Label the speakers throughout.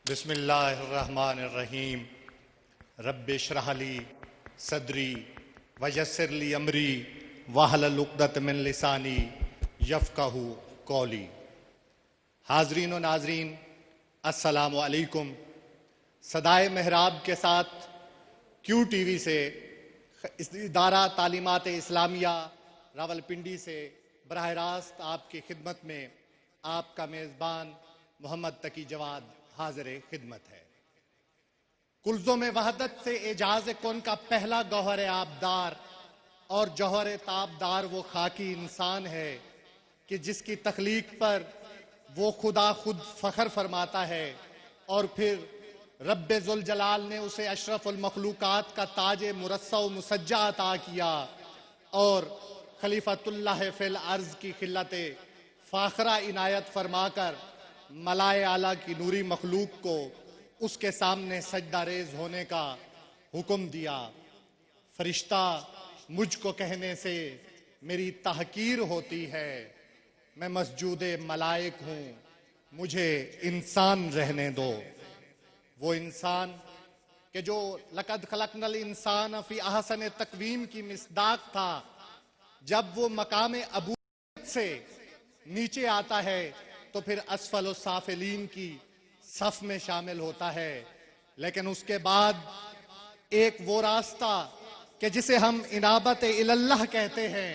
Speaker 1: بسم اللہ الرحمن الرحیم رب اشرح لی صدری ویسر لی امری واحلل عقدۃ من لسانی یفقہوا قولی۔ حاضرین و ناظرین، السلام علیکم۔ صدائے محراب کے ساتھ کیو ٹی وی سے ادارہ تعلیمات اسلامیہ راولپنڈی سے براہ راست آپ کی خدمت میں آپ کا میزبان محمد تقی جواد حاضر خدمت ہے۔ کلزم وحدت سے اعجاز کون کا پہلا گوہر آبدار اور جوہر تابدار وہ خاکی انسان ہے کہ جس کی تخلیق پر وہ خدا خود فخر فرماتا ہے، اور پھر رب ذوالجلال نے اسے اشرف المخلوقات کا تاج مرصع و مسجع عطا کیا، اور خلیفۃ اللہ فی الارض کی خلت فاخرہ عنایت فرما کر ملائے اعلیٰ کی نوری مخلوق کو اس کے سامنے سجدہ ریز ہونے کا حکم دیا۔ فرشتہ مجھ کو کہنے سے میری تحقیر ہوتی ہے، میں مسجود ملائک ہوں، مجھے انسان رہنے دو۔ وہ انسان کہ جو لقد خلقنا الانسان فی احسن تقویم کی مصداق تھا، جب وہ مقام عبودیت سے نیچے آتا ہے تو پھر اسفل السافلین کی صف میں شامل ہوتا ہے، لیکن اس کے بعد ایک وہ راستہ کہ جسے ہم انابت اللہ کہتے ہیں،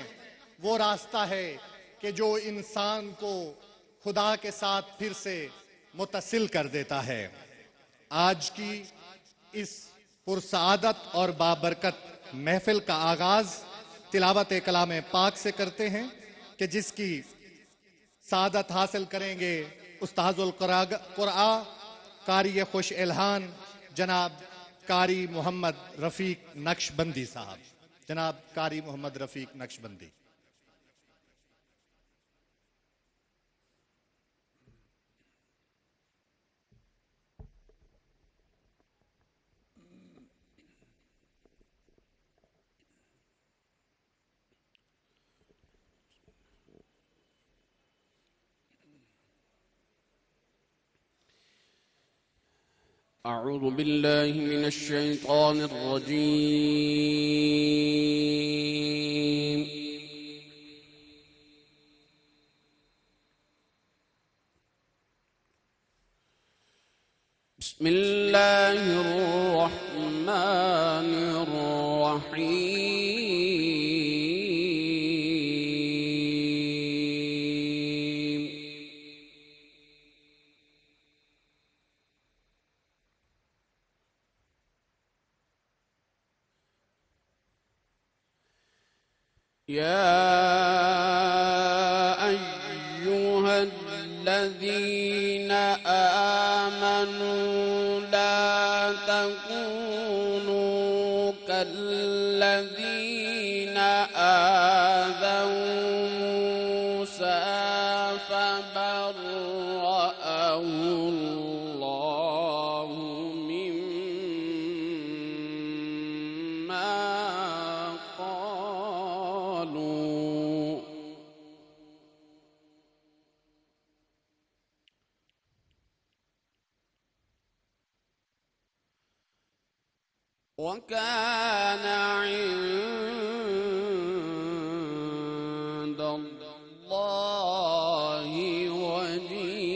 Speaker 1: وہ راستہ ہے کہ جو انسان کو خدا کے ساتھ پھر سے متصل کر دیتا ہے۔ آج کی اس پرسعادت اور بابرکت محفل کا آغاز تلاوت کلام پاک سے کرتے ہیں کہ جس کی سعادت حاصل کریں گے استاذ القراء قاری خوش الہان جناب قاری محمد رفیق نقشبندی صاحب۔ جناب قاری محمد رفیق نقشبندی۔
Speaker 2: أعوذ بالله من الشيطان الرجيم. بسم الله الرحمن الرحيم. يا أيها الذين آمنوا لا تكونوا كالذين آذوا موسى فبرأه الله مما قالوا. وكان عند الله وجيها.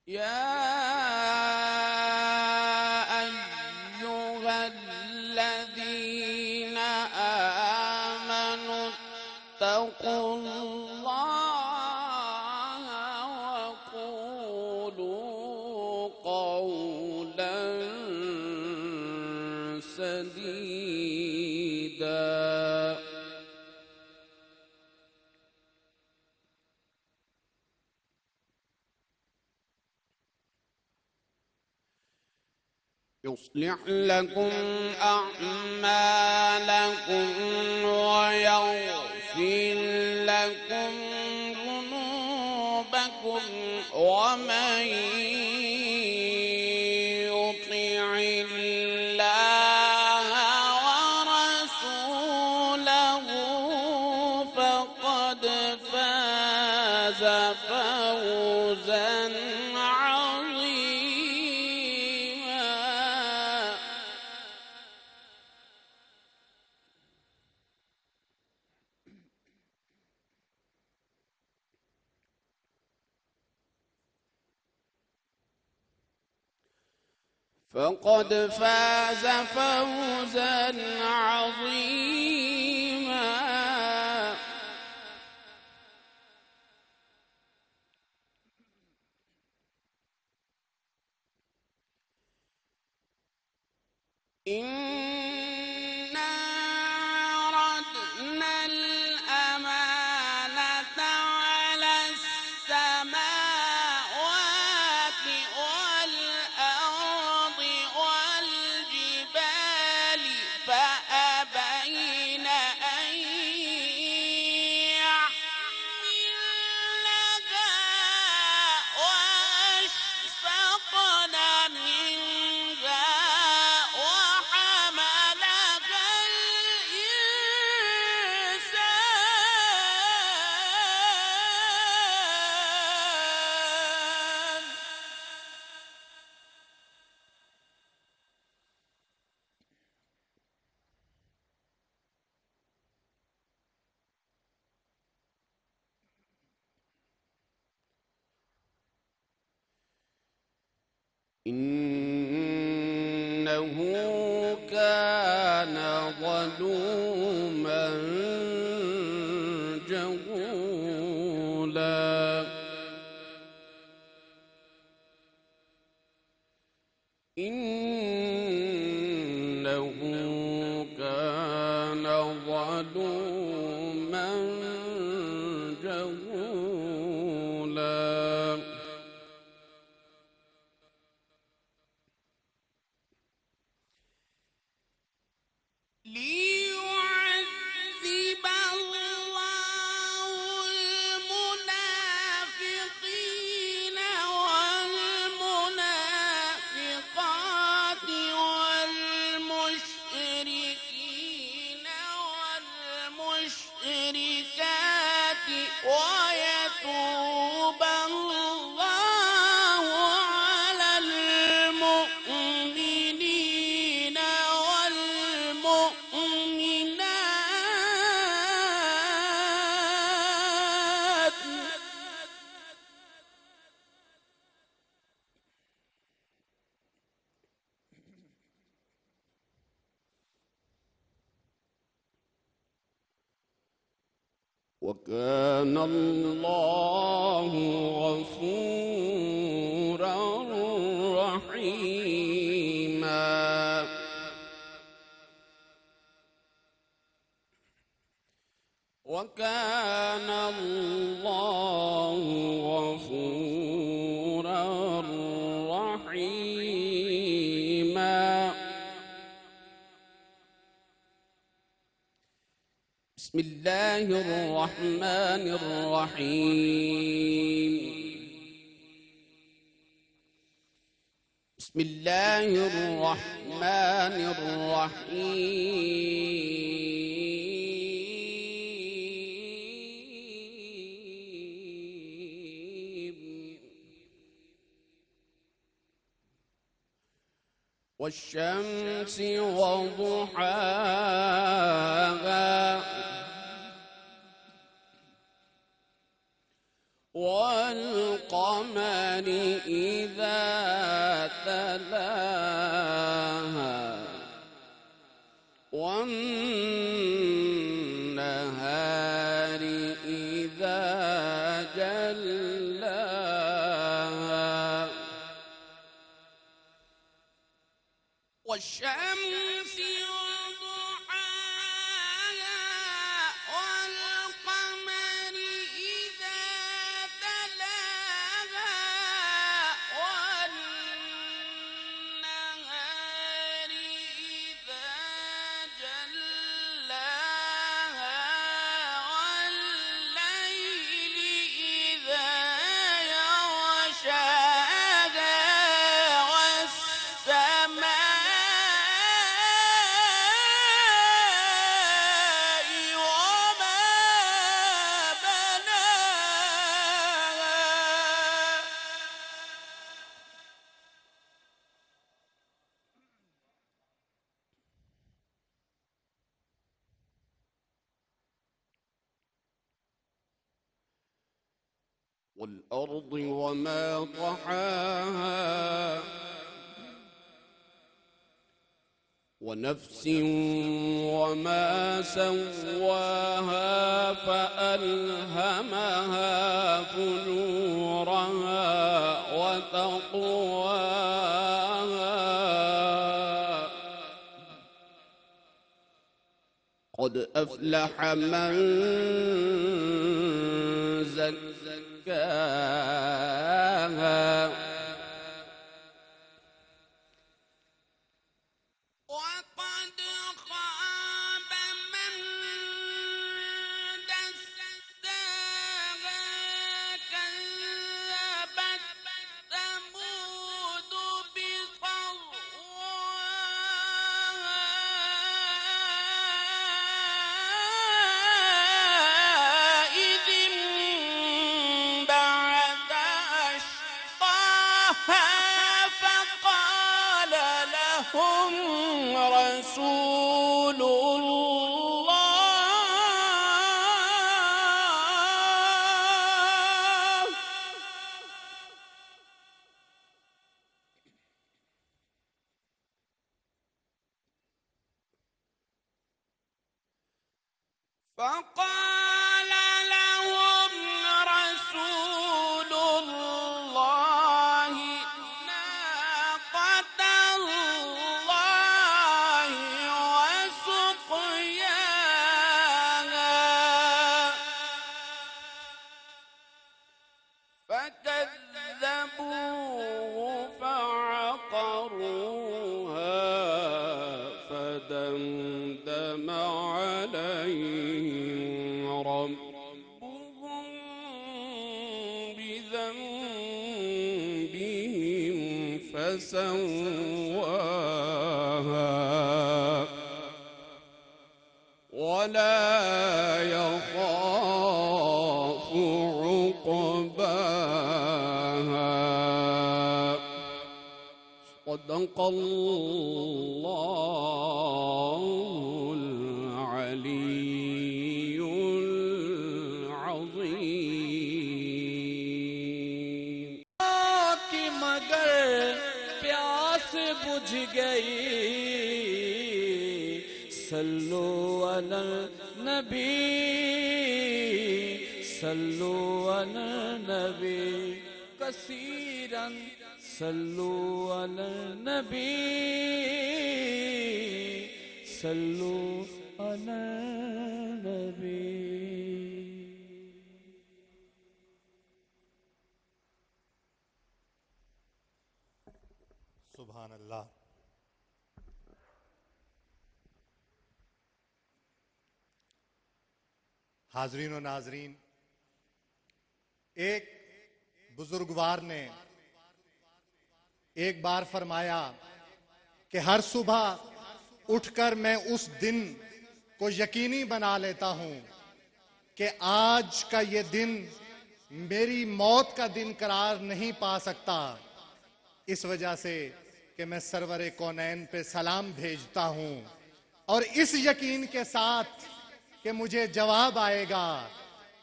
Speaker 2: يا أيها الذين آمنوا اتقوا الله وقولوا قولا سديدا. يصلح لكم أعمالكم ويغفر لكم ذنوبكم، ومن يطع الله فوزا عظيما. فقد فاز فوزا عظيما. إنا عرضنا الأمانة على السماوات والأرض والجبال فأبين أن يحملنها وأشفقن منها وحملها الإنسان. إنه كان ظلوما جهولا. إنه كان ظلوما جهولا. ليعذب الله المنافقين والمنافقات والمشركين والمشركات ويتوب الله على المؤمنين والمؤمنات. وكان الله غفورا رحيما. وكان الله غفورا رحيما. بسم الله الرحمن الرحيم. بسم الله الرحمن الرحيم. والشمس وضحاها والقمر إذا تلاها والنهار إذا جلاها والشمس وضحاها والقمر إذا تلاها والنهار إذا جلاها والأرض وما طحاها ونفس وما سواها فألهمها فجورها وتقواها قد أفلح من زكاها وقد خاب من دساها كذبت ثمود بطغواها إذ انبعث أشقاها فقال لهم رسول الله فقال لهم رسول الله ناقة الله وسقياها فكذبوه فعقروها فدمدم عليهم ربهم بذنبهم فسواها ولا يخاف عقباها صدق الله العلي العظيم
Speaker 3: کہ مگر پیاس بجھ گئی صلو علی النبی صلو علی النبی کثیرا صلو علی النبی صلو علی النبی
Speaker 1: سبحان اللہ. حاضرین و ناظرین، ایک بزرگوار نے ایک بار فرمایا کہ ہر صبح اٹھ کر میں اس دن کو یقینی بنا لیتا ہوں کہ آج کا یہ دن میری موت کا دن قرار نہیں پا سکتا، اس وجہ سے کہ میں سرور کونین پہ سلام بھیجتا ہوں اور اس یقین کے ساتھ کہ مجھے جواب آئے گا،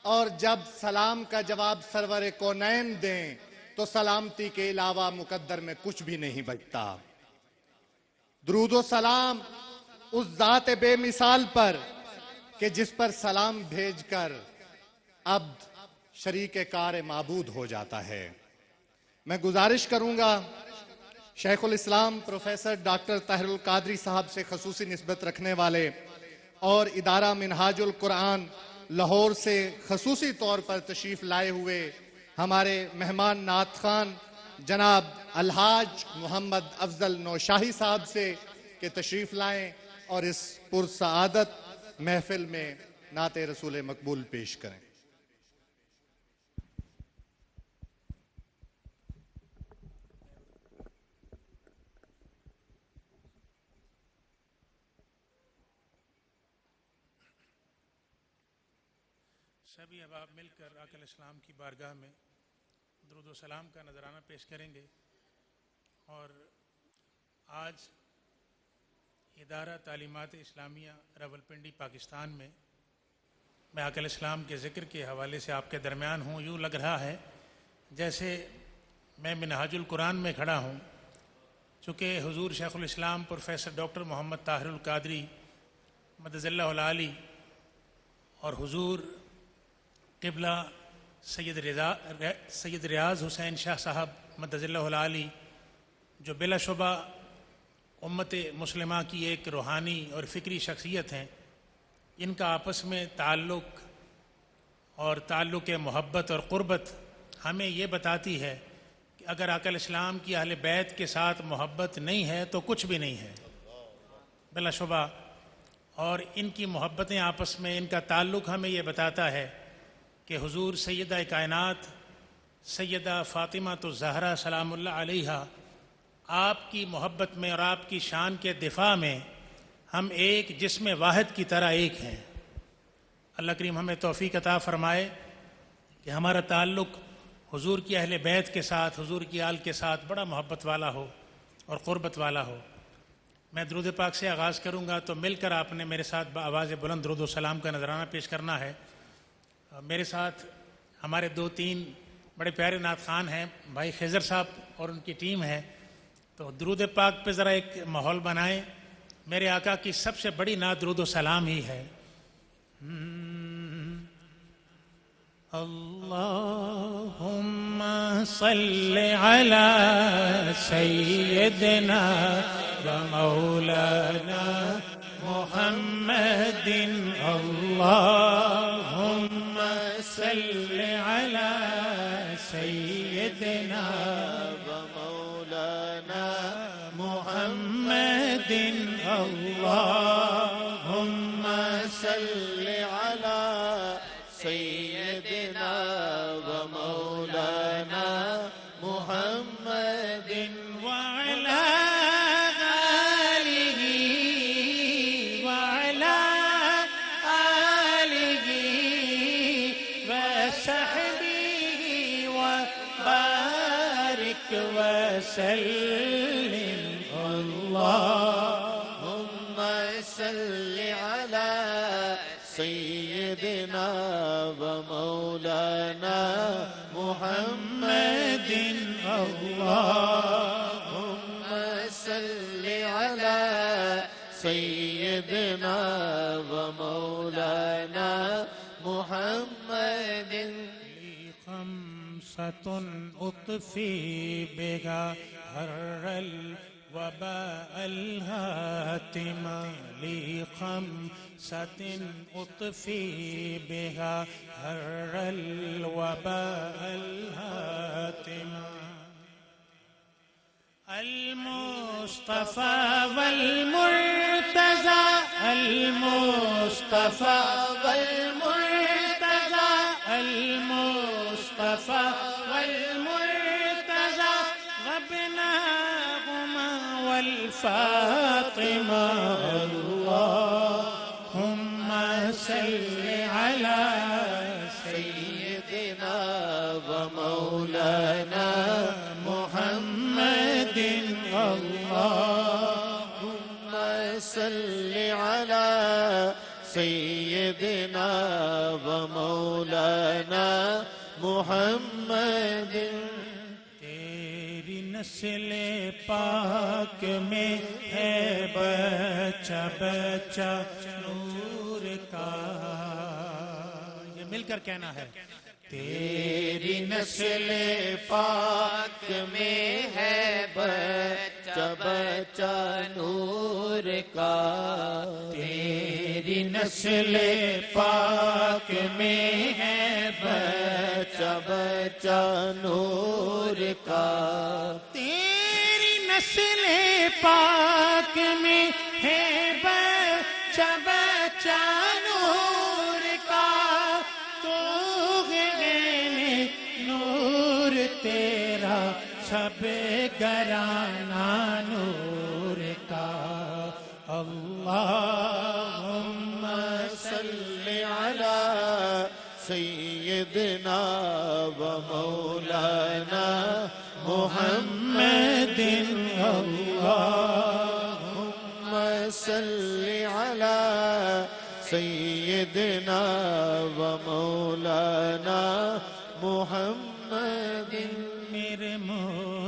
Speaker 1: اور جب سلام کا جواب سرور کونین دیں تو سلامتی کے علاوہ مقدر میں کچھ بھی نہیں بچتا. درود و سلام اس ذات بے مثال پر کہ جس پر سلام بھیج کر عبد شریک کار معبود ہو جاتا ہے. میں گزارش کروں گا شیخ الاسلام پروفیسر ڈاکٹر طاہر القادری صاحب سے خصوصی نسبت رکھنے والے اور ادارہ منہاج القرآن لاہور سے خصوصی طور پر تشریف لائے ہوئے ہمارے مہمان نعت خان جناب الحاج محمد افضل نوشاہی صاحب سے کہ تشریف لائیں اور اس پرسعادت محفل میں نعت رسول مقبول پیش کریں.
Speaker 4: سبھی احباب مل کر آقا علیہ السلام کی بارگاہ میں درود و سلام کا نذرانہ پیش کریں گے. اور آج ادارہ تعلیمات اسلامیہ راولپنڈی پاکستان میں آقا علیہ السلام کے ذکر کے حوالے سے آپ کے درمیان ہوں. یوں لگ رہا ہے جیسے میں منہاج القرآن میں کھڑا ہوں، چونکہ حضور شیخ الاسلام پروفیسر ڈاکٹر محمد طاہر القادری مدد اللہ العالی اور حضور قبلہ سید ریاض حسین شاہ صاحب مدد اللہ العالی، جو بلا شبہ امت مسلمہ کی ایک روحانی اور فکری شخصیت ہیں، ان کا آپس میں تعلق اور تعلق محبت اور قربت ہمیں یہ بتاتی ہے کہ اگر آقا الاسلام کی اہل بیت کے ساتھ محبت نہیں ہے تو کچھ بھی نہیں ہے بلا شبہ، اور ان کی محبتیں آپس میں، ان کا تعلق ہمیں یہ بتاتا ہے کہ حضور سیدہ کائنات سیدہ فاطمہ الزہرا سلام اللہ علیہا، آپ کی محبت میں اور آپ کی شان کے دفاع میں ہم ایک جسم واحد کی طرح ایک ہیں۔ اللہ کریم ہمیں توفیق عطا فرمائے کہ ہمارا تعلق حضور کی اہل بیت کے ساتھ، حضور کی آل کے ساتھ بڑا محبت والا ہو اور قربت والا ہو۔ میں درود پاک سے آغاز کروں گا، تو مل کر آپ نے میرے ساتھ بآواز بلند درود و سلام کا نذرانہ پیش کرنا ہے۔ میرے ساتھ ہمارے 2-3 بڑے پیارے نعت خوان ہیں، بھائی خضر صاحب اور ان کی ٹیم ہے، تو درود پاک پہ ذرا ایک ماحول بنائیں۔ میرے آقا کی سب سے بڑی نعت درود و سلام ہی ہے۔ اللہم صل علی سیدنا و مولانا محمد، اللہم صل علی سیدنا و مولانا محمد، اللہم صل علی سیدنا و مولانا محمد وعلی آلہ وعلی آلہ وصحبہ وبارک وسلم، اللہم صل علی سیدنا و مولانا محمد، اللہم صل علی سیدنا و مولانا محمد۔ خمسۃ اطفی بہا حر الوباء الہاتمہ، لی خمسۃ اطفی بہا حر الوباء الہاتمہ، المصطفى والمرتضى، المصطفى والمرتضى، المصطفى والمرتضى، وابناهما والفاطمة، اللهم صل على سيدنا ومولانا محمد، اللهم صل على سيدنا ومولانا محمد۔ تیری نسل پاک میں ہے بچہ بچہ نور کا، یہ مل کر کہنا ہے۔ تیری نسل پاک میں ہے بچہ بچہ نور کا، تیری نسل پاک میں ہے بچہ بچہ نور کا، تیری نسل پاک میں ہے بچہ بچہ نور کا، تیرا سب گرانہ نور کا، اللہم صل علی سیدنا و مولانا محمد، اللہم صل علی سیدنا و مولانا محمد۔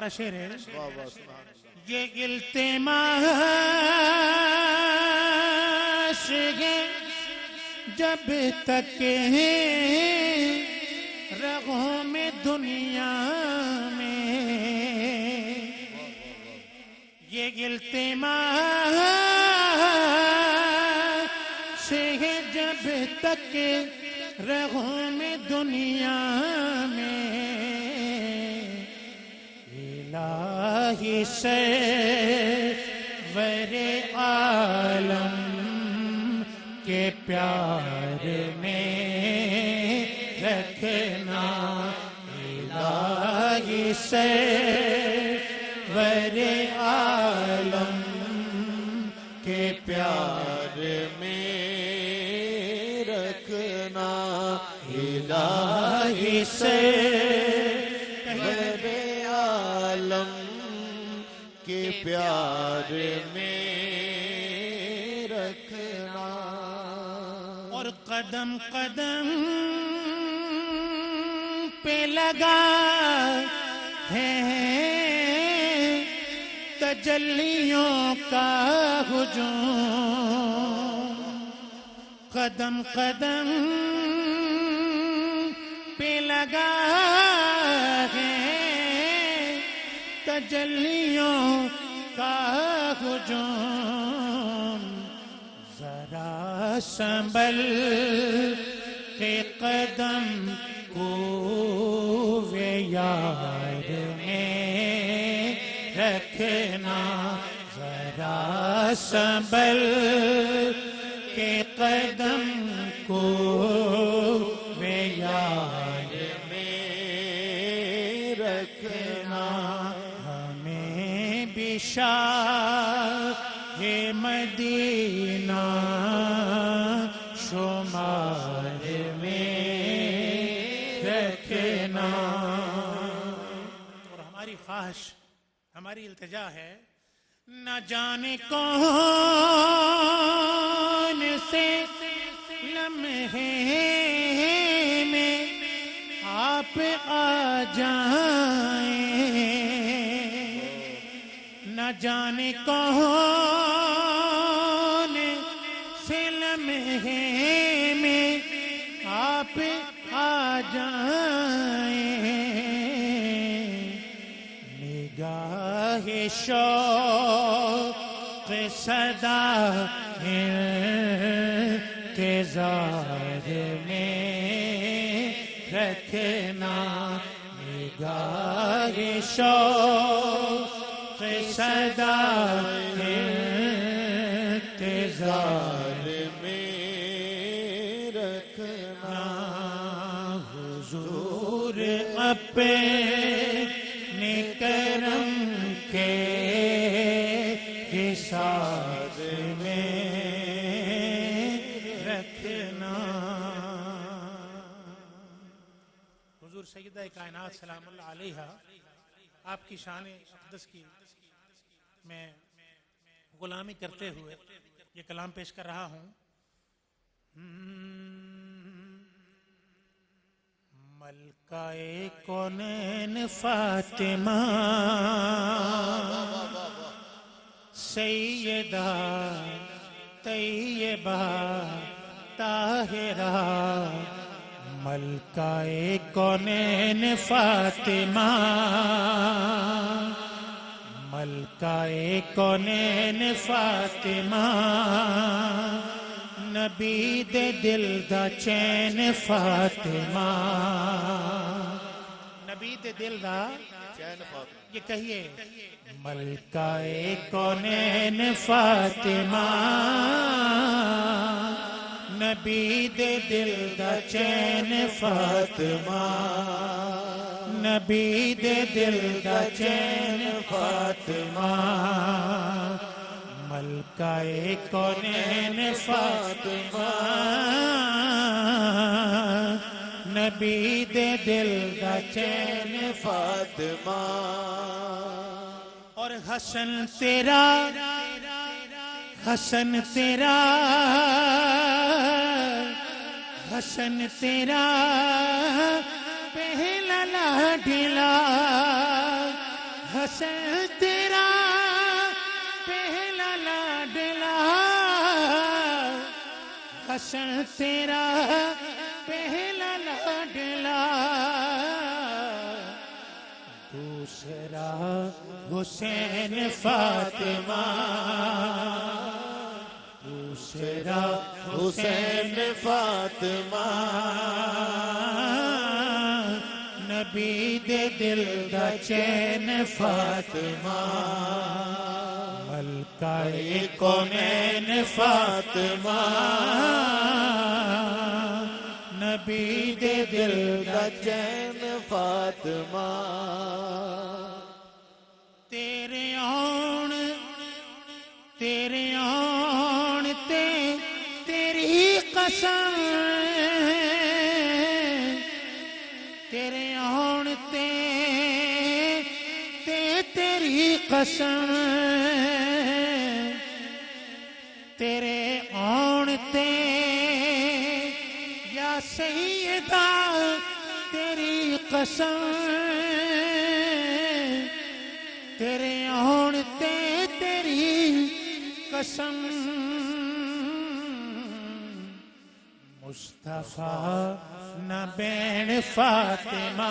Speaker 4: پیارا شعر ہے.
Speaker 1: یہ التماس ہے جب تک رگوں میں دنیا میں، یہ التماس ہے جب تک رگوں میں دنیا میں، الہی سرور عالم کے پیار میں رکھنا، الہی سرور عالم کے پیار میں رکھنا، الہی سرور عالم کے پیار میں رکھنا. اور قدم قدم پہ لگا ہے تجلیوں کا ہجوم، قدم قدم پہ لگا ہے تجلیوں کا ہجوم، ذرا سنبھل کے قدم کوے یار میں رکھنا، ذرا سنبھل کے قدم کوے یار میں رکھنا. ہمیں بھی شاہ مدینہ شمار میں رکھنا.
Speaker 4: اور ہماری خواہش، ہماری التجا ہے، نہ جانے کون سے لمحے میں آپ آ جائیں، نہ جانے کون سے لمحے میں آپ آ جائیں، نگاہ شوق صدا انتظار میں رکھنا، نگاہ شوق صدا انتظار میں رکھنا. حضور اپنے کرم کے حساب میں رکھنا. حضور سیدہ کائنات سلام اللہ علیہا، آپ کی شان اقدس کی میں غلامی کرتے ہوئے یہ کلام پیش کر رہا ہوں. ملکہ کونین فاطمہ سیدہ طیبہ طاہرہ، ملکہ کونین فاطمہ، ملکہ کونین فاطمہ، نبی دے دل دا چین فاطمہ، نبی دے دل دا چین فاطمہ. یہ کہیے ملکہ کونین فاطمہ، نبی دے دل دا چین فاطمہ، نبی دے دل دا چین فاطمہ، ملکہ کونین فاطمہ، نبی دے دل دا چین فاطمہ. اور حسن تیرا، حسن تیرا، حسن تیرا پہلا لاڈلا،
Speaker 1: حسن تیرا پہلا لاڈلا حسن تیرا پہلا لاڈلا دوسرا حسین فاطمہ دوسرا حسین فاطمہ نبی دے دل دا چین فاطمہ ملکہ کونین فاطمہ نبی دے دل دا چین فاطمہ تیرے آن تے تیری قسم تیرے آن تے تیری قسم تیرے آن تے یا سیدہ تیری قسم تیرے آن تے تیری قسم مصطفیٰ نہ بین فاطمہ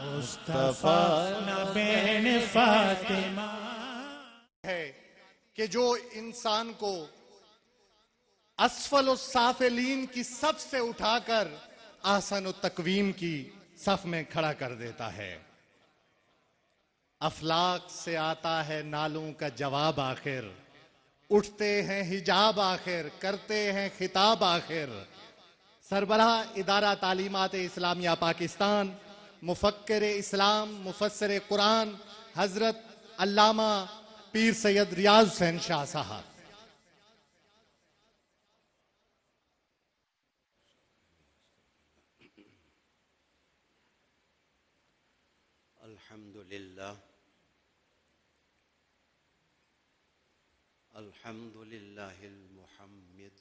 Speaker 1: مصطفیٰ نہ بین فاطمہ ہے کہ جو انسان کو اسفل السافلین کی صف سے اٹھا کر احسن التقویم کی صف میں کھڑا کر دیتا ہے افلاک سے آتا ہے نالوں کا جواب آخر اٹھتے ہیں حجاب آخر کرتے ہیں خطاب آخر سربراہ ادارہ تعلیمات اسلامیہ پاکستان مفکر اسلام مفسر قرآن حضرت علامہ پیر سید ریاض حسین شاہ صاحب
Speaker 5: الحمد لله المحمد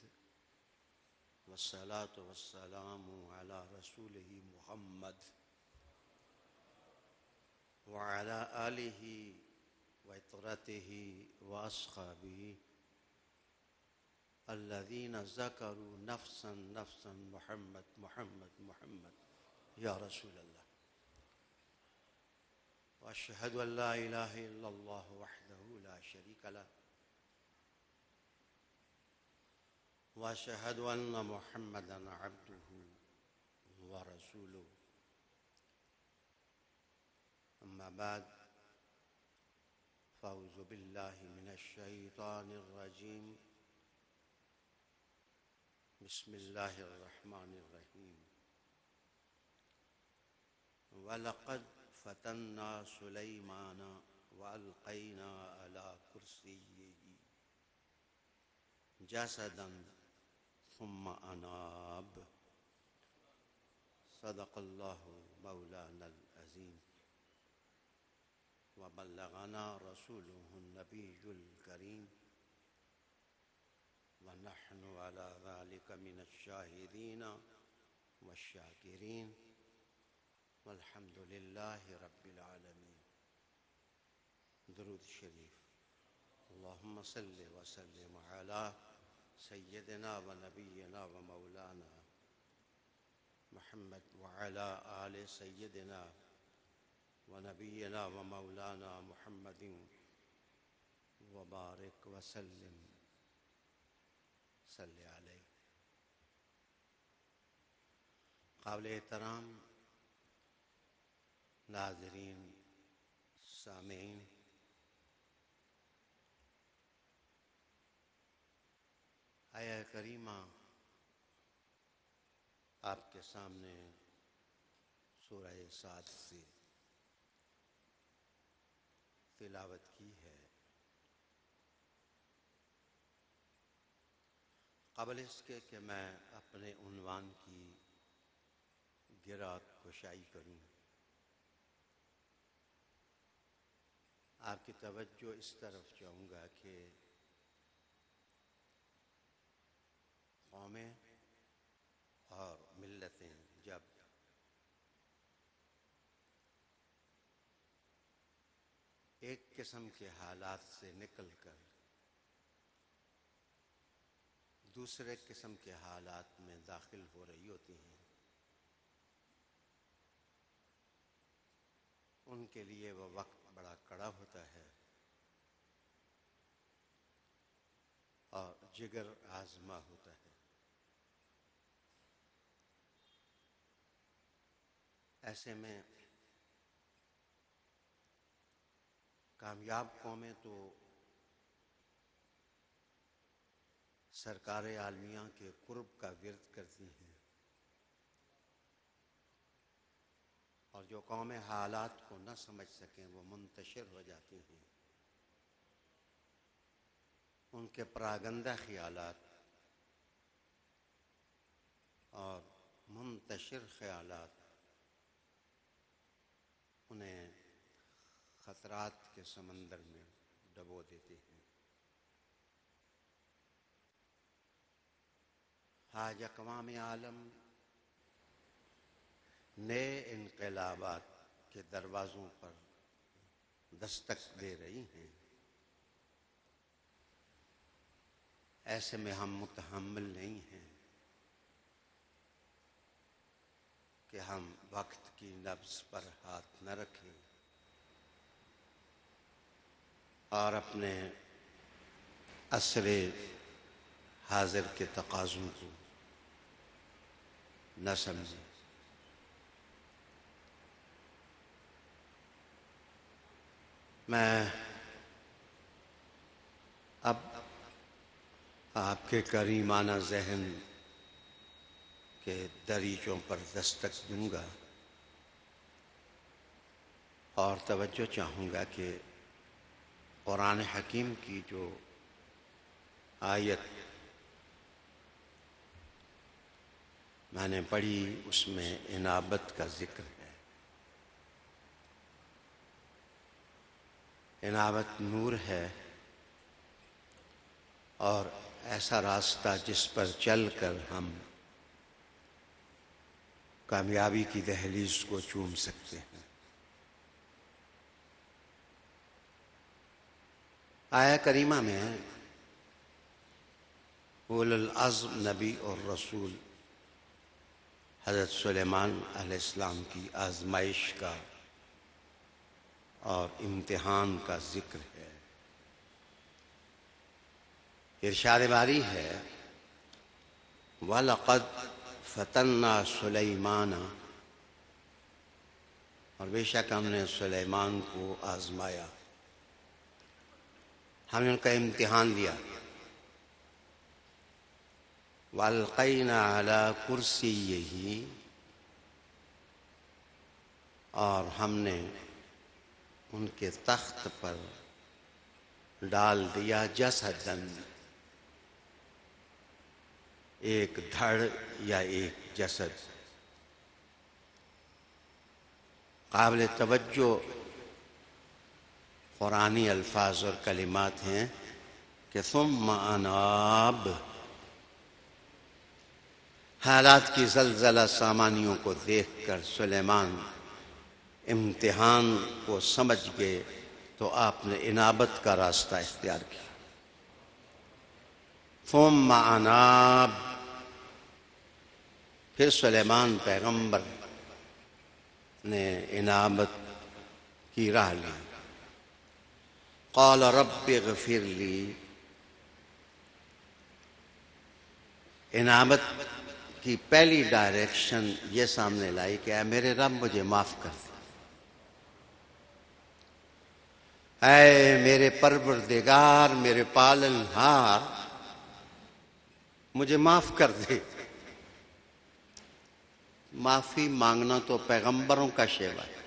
Speaker 5: والصلاة والسلام على رسوله محمد وعلى آله وإطرته وأصحابه الذين ذكروا نفسا نفسا محمد محمد محمد يا رسول الله وأشهد أن لا إله إلا الله وحده لا شريك له وأشهد أن محمدًا عبده ورسوله أما بعد فأعوذ بالله من الشيطان الرجيم بسم الله الرحمن الرحيم ولقد فتنا سليمان وألقينا على كرسيه جسداً ثم أناب صدق الله مولانا العظيم وبلغنا رسوله النبي الكريم ونحن على ذلك من الشاهدين والشاكرين والحمد لله رب العالمين درود شریف اللهم صل وسلم على سيدنا ونبينا ومولانا محمد وعلى آل سيدنا ونبينا ومولانا محمد وبارك وسلم صل عليه قابل احترام ناظرین سامعین آیہ کریمہ آپ کے سامنے سورہ صاد سے تلاوت کی ہے قبل اس کے کہ میں اپنے عنوان کی گرہ کشائی کروں آپ کی توجہ اس طرف چاہوں گا کہ قومیں اور ملتیں جب ایک قسم کے حالات سے نکل کر دوسرے قسم کے حالات میں داخل ہو رہی ہوتی ہیں، ان کے لیے وہ وقت بڑا کڑا ہوتا ہے اور جگر آزما ہوتا ہے۔ ایسے میں کامیاب قومیں تو سرکار عالمیہ کے قرب کا ورد کرتی ہیں، اور جو قومیں حالات کو نہ سمجھ سکیں وہ منتشر ہو جاتی ہیں۔ ان کے پراگندہ خیالات اور منتشر خیالات انہیں خطرات کے سمندر میں ڈبو دیتے ہیں۔ آج اقوام عالم نئے انقلابات کے دروازوں پر دستک دے رہی ہیں۔ ایسے میں ہم متحمل نہیں ہیں کہ ہم وقت کی نبض پر ہاتھ نہ رکھیں اور اپنے عصر حاضر کے تقاضوں کو نہ سمجھیں۔ میں اب آپ کے کریمانہ ذہن کے دریچوں پر دستک دوں گا اور توجہ چاہوں گا کہ قرآن حکیم کی جو آیت میں نے پڑھی اس میں انابت کا ذکر ہے۔ انابت نور ہے اور ایسا راستہ جس پر چل کر ہم کامیابی کی دہلیز کو چوم سکتے ہیں۔ آیہ کریمہ میں اولو العزم نبی اور رسول حضرت سلیمان علیہ السلام کی آزمائش کا اور امتحان کا ذکر ہے۔ ارشاد باری ہے وَلَقَدْ فَتَنَّا سُلَيْمَانَ، اور بے شک ہم نے سلیمان کو آزمایا، ہم نے ان کا امتحان لیا۔ وَأَلْقَيْنَا عَلَى كُرْسِيِّهِ، اور ہم نے ان کے تخت پر ڈال دیا جسداً، ایک دھڑ یا ایک جسد۔ قابل توجہ قرآنی الفاظ اور کلمات ہیں کہ ثم اناب، حالات کی زلزلہ سامانیوں کو دیکھ کر سلیمان امتحان کو سمجھ گئے تو آپ نے انابت کا راستہ اختیار کیا۔ ثم اناب، پھر سلیمان پیغمبر نے انابت کی راہ لی۔ قال رب اغفر لی، انابت کی پہلی ڈائریکشن یہ سامنے لائی کہ اے میرے رب مجھے معاف کر دے، اے میرے پروردگار، میرے پالنہار، مجھے معاف کر دے۔ معافی مانگنا تو پیغمبروں کا شیوا ہے۔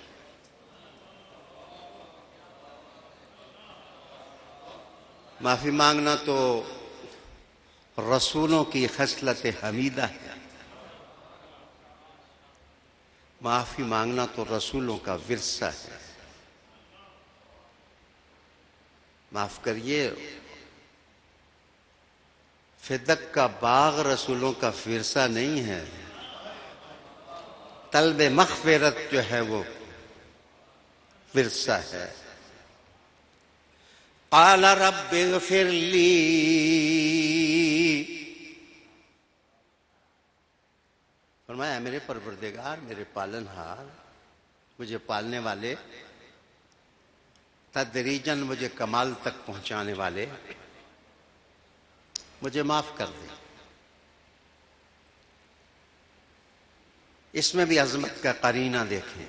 Speaker 5: معافی مانگنا تو رسولوں کی خصلت حمیدہ ہے۔ معافی مانگنا تو رسولوں کا ورثہ ہے۔ معاف کریے، فدق کا باغ رسولوں کا ورثہ نہیں ہے، طلب مغفرت جو ہے وہ ورثہ ہے۔ قال رب اغفر لی، فرمایا میرے پروردگار، میرے پالن ہار، مجھے پالنے والے، تدریجاً مجھے کمال تک پہنچانے والے، مجھے معاف کر دے۔ اس میں بھی عظمت کا قرینہ دیکھیں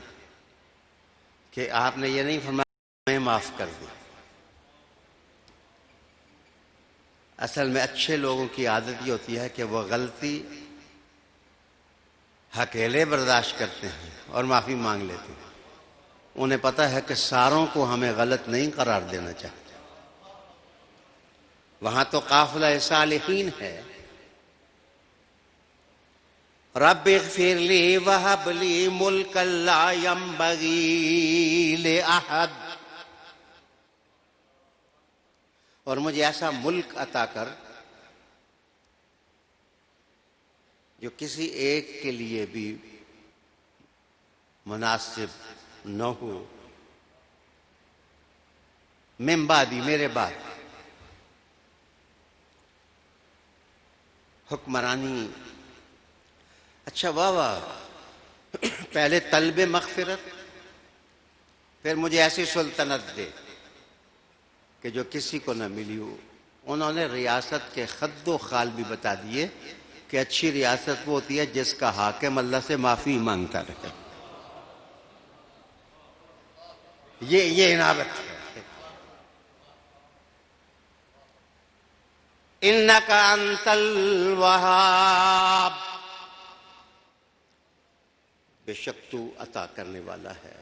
Speaker 5: کہ آپ نے یہ نہیں فرمایا میں معاف کر دوں۔ اصل میں اچھے لوگوں کی عادت یہ ہوتی ہے کہ وہ غلطی اکیلے برداشت کرتے ہیں اور معافی مانگ لیتے ہیں۔ انہیں پتہ ہے کہ ساروں کو ہمیں غلط نہیں قرار دینا چاہتے۔ وہاں تو قافلہ صالحین ہے۔ رب اغفر لی وہب لی ملکا لا ینبغی لأحد، اور مجھے ایسا ملک عطا کر جو کسی ایک کے لیے بھی مناسب نہ ہو، من بعدی، میرے بعد۔ حکمرانی، اچھا واہ واہ، پہلے طلب مغفرت، پھر مجھے ایسی سلطنت دے کہ جو کسی کو نہ ملی ہو۔ انہوں نے ریاست کے خد و خال بھی بتا دیے کہ اچھی ریاست وہ ہوتی ہے جس کا حاکم اللہ سے معافی مانگتا رہے۔ یہ عنابت ہے۔ انک انت الوہاب، بے شک تو عطا کرنے والا ہے،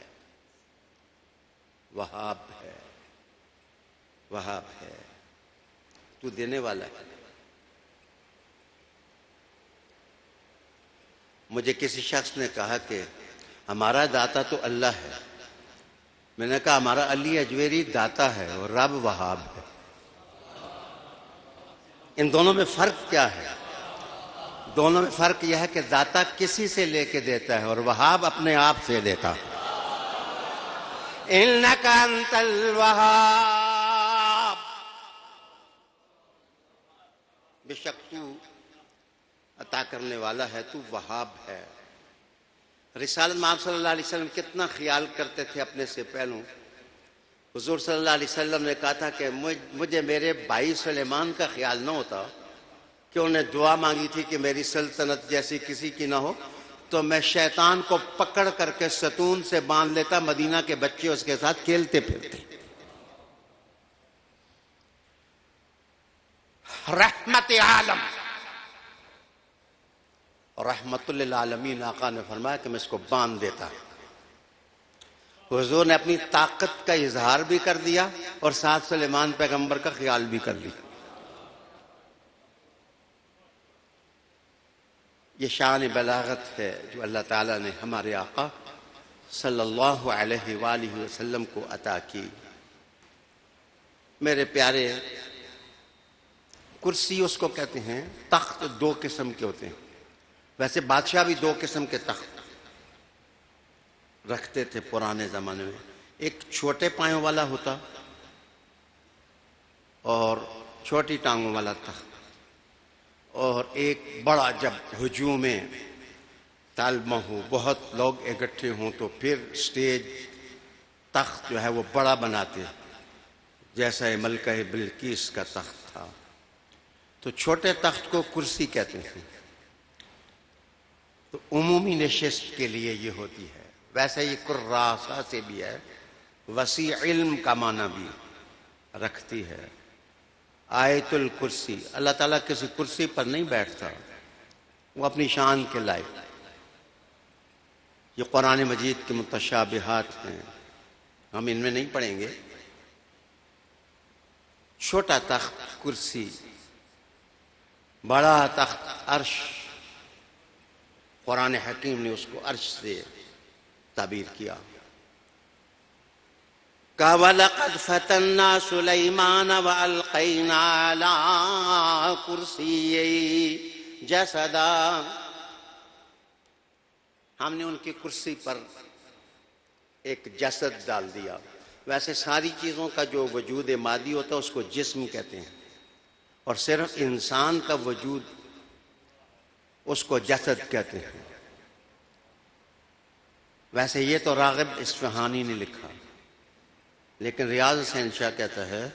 Speaker 5: وہاب ہے، وہاب ہے، تو دینے والا ہے۔ مجھے کسی شخص نے کہا کہ ہمارا داتا تو اللہ ہے۔ میں نے کہا ہمارا علی اجویری داتا ہے اور رب وہاب ہے۔ ان دونوں میں فرق کیا ہے؟ دونوں میں فرق یہ ہے کہ داتا کسی سے لے کے دیتا ہے اور وہاب اپنے آپ سے دیتا ہے۔ انک انت الوہاب، بے شک تو عطا کرنے والا ہے، تو وہاب ہے۔ رسالت میں آپ صلی اللہ علیہ وسلم کتنا خیال کرتے تھے اپنے سے پہلوں۔ حضور صلی اللہ علیہ وسلم نے کہا تھا کہ مجھے میرے بھائی سلیمان کا خیال نہ ہوتا کہ انہیں دعا مانگی تھی کہ میری سلطنت جیسی کسی کی نہ ہو، تو میں شیطان کو پکڑ کر کے ستون سے باندھ لیتا، مدینہ کے بچے اس کے ساتھ کھیلتے پھرتے۔ رحمت عالم، رحمت للعالمین، آقا نے فرمایا کہ میں اس کو باندھ دیتا۔ حضور نے اپنی طاقت کا اظہار بھی کر دیا اور ساتھ سلیمان پیغمبر کا خیال بھی کر لیا۔ یہ شان بلاغت ہے جو اللہ تعالیٰ نے ہمارے آقا صلی اللہ علیہ وآلہ وسلم کو عطا کی۔ میرے پیارے، کرسی اس کو کہتے ہیں، تخت دو قسم کے ہوتے ہیں۔ ویسے بادشاہ بھی دو قسم کے تخت رکھتے تھے پرانے زمانے میں۔ ایک چھوٹے پایوں والا ہوتا اور چھوٹی ٹانگوں والا تخت، اور ایک بڑا جب ہجوم میں طالبہ ہو، بہت لوگ اکٹھے ہوں تو پھر سٹیج تخت جو ہے وہ بڑا بناتے، جیسا ملکہ بلقیس کا تخت تھا۔ تو چھوٹے تخت کو کرسی کہتے ہیں۔ تو عمومی نشست کے لیے یہ ہوتی ہے۔ ویسے یہ کراسہ سے بھی ہے، وسیع علم کا معنی بھی رکھتی ہے۔ آیت الکرسی، اللہ تعالیٰ کسی کرسی پر نہیں بیٹھتا، وہ اپنی شان کے لائق۔ یہ قرآن مجید کے متشابہات ہیں، ہم ان میں نہیں پڑھیں گے۔ چھوٹا تخت کرسی، بڑا تخت عرش۔ قرآن حکیم نے اس کو عرش سے تعبیر کیا۔ وَلَقَدْ فَتَنَّا سُلَيْمَانَ وَأَلْقَيْنَا عَلَىٰ كُرْسِيِّهِ جَسَدًا، ہم نے ان کی کرسی پر ایک جسد ڈال دیا۔ ویسے ساری چیزوں کا جو وجود مادی ہوتا ہے اس کو جسم کہتے ہیں، اور صرف انسان کا وجود اس کو جسد کہتے ہیں۔ ویسے یہ تو راغب اصفہانی نے لکھا، لیکن ریاض حسین شاہ کہتا ہے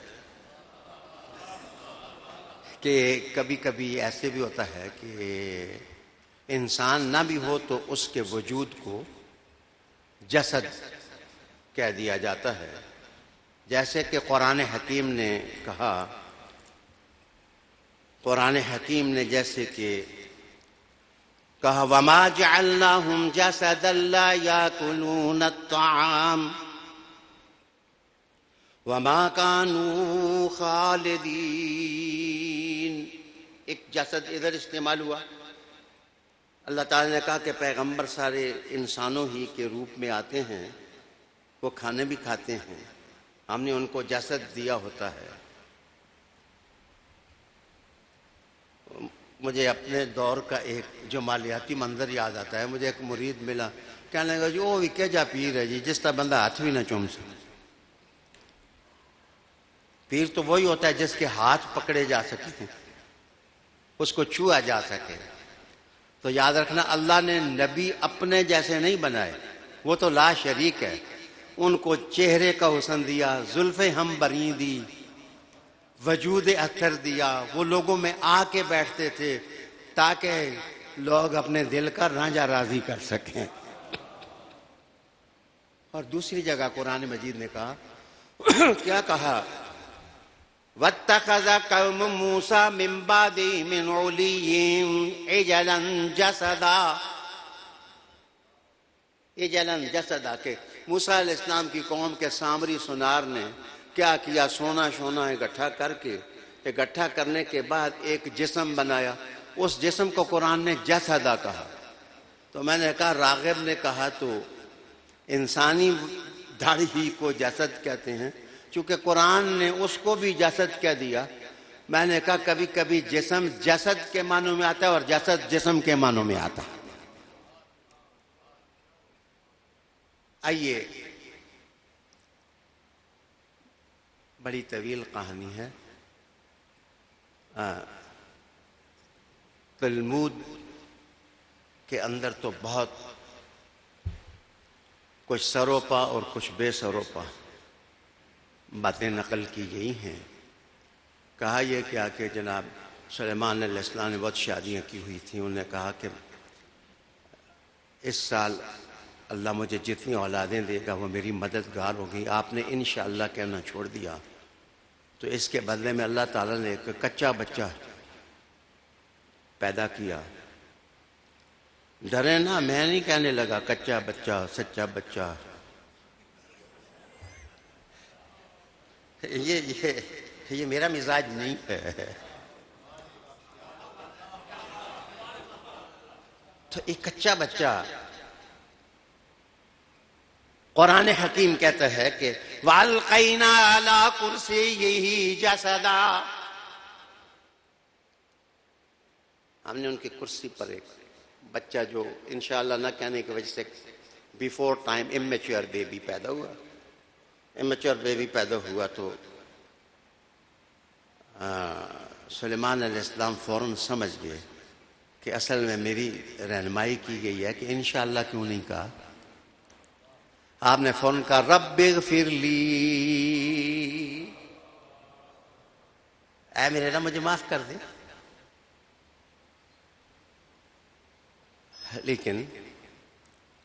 Speaker 5: کہ کبھی کبھی ایسے بھی ہوتا ہے کہ انسان نہ بھی ہو تو اس کے وجود کو جسد کہہ دیا جاتا ہے، جیسے کہ قرآن حکیم نے کہا، قرآن حکیم نے جیسے کہ کہا وَمَا جَعَلْنَاهُمْ جَسَدًا لَا يَأْكُلُونَ الطَّعَامَ وَمَا كَانُوا خَالِدِينَ۔ ایک جسد ادھر استعمال ہوا، اللہ تعالیٰ نے کہا کہ پیغمبر سارے انسانوں ہی کے روپ میں آتے ہیں، وہ کھانے بھی کھاتے ہیں، ہم نے ان کو جسد دیا ہوتا ہے۔ مجھے اپنے دور کا ایک جو مالیاتی منظر یاد آتا ہے، مجھے ایک مرید ملا، کہنے لگا جی وہ بھی کیا جا پیر ہے جی جس طرح بندہ ہاتھ بھی نہ چوم سکے۔ پیر تو وہی ہوتا ہے جس کے ہاتھ پکڑے جا سکے، اس کو چھوا جا سکے۔ تو یاد رکھنا اللہ نے نبی اپنے جیسے نہیں بنائے، وہ تو لا شریک ہے، ان کو چہرے کا حسن دیا، زلفیں ہم بریں دی، وجود اثر دیا، وہ لوگوں میں آ کے بیٹھتے تھے تاکہ لوگ اپنے دل کا رانجھا راضی کر سکیں۔ اور دوسری جگہ قرآن مجید نے کہا کیا کہا، وَاتَّخَذَ قَوْمُ مُوسَىٰ مِن بَعْدِهِ مِنْ عُلِيِّهِمْ عِجْلًا جَسَدًا، عِجْلًا جَسَدًا، کہ موسیٰ علیہ السلام کی قوم کے سامری سنار نے کیا کیا، سونا اکٹھا کر کے، اکٹھا کرنے کے بعد ایک جسم بنایا، اس جسم کو قرآن نے جسدا کہا۔ تو میں نے کہا راغب نے کہا تو انسانی داڑھی ہی کو جسد کہتے ہیں، چونکہ قرآن نے اس کو بھی جسد کہہ دیا۔ میں نے کہا کبھی کبھی جسم جسد کے معنوں میں آتا ہے اور جسد جسم کے معنوں میں آتا ہے۔ آئیے، بڑی طویل کہانی ہے۔ تلمود کے اندر تو بہت کچھ سروپا اور کچھ بے سروپا باتیں نقل کی گئی ہیں۔ کہا یہ کیا کہ جناب سلیمان علیہ السلام نے بہت شادیاں کی ہوئی تھیں، انہوں نے کہا کہ اس سال اللہ مجھے جتنی اولادیں دے گا وہ میری مددگار ہوگی۔ آپ نے انشاءاللہ کہنا چھوڑ دیا، تو اس کے بدلے میں اللہ تعالیٰ نے ایک کچا بچہ پیدا کیا۔ ڈرے نا، میں نہیں کہنے لگا کچا بچہ سچا بچہ، یہ میرا مزاج نہیں ہے۔ تو ایک کچا بچہ، قرآن حکیم کہتا ہے کہ وَأَلْقَيْنَا عَلَىٰ كُرْسِيِّهِ جَسَدًا، ہم نے ان کی کرسی پر ایک بچہ جو انشاءاللہ نہ کہنے کی وجہ سے بیفور ٹائم امیچور بیبی پیدا ہوا۔ امیچور بیبی پیدا ہوا تو سلیمان علیہ السلام فوراً سمجھ گئے کہ اصل میں میری رہنمائی کی گئی ہے کہ انشاءاللہ کیوں نہیں کہا۔ آپ نے فوراً کہا رب اغفر لی، اے میرے رب مجھے معاف کر دے۔ لیکن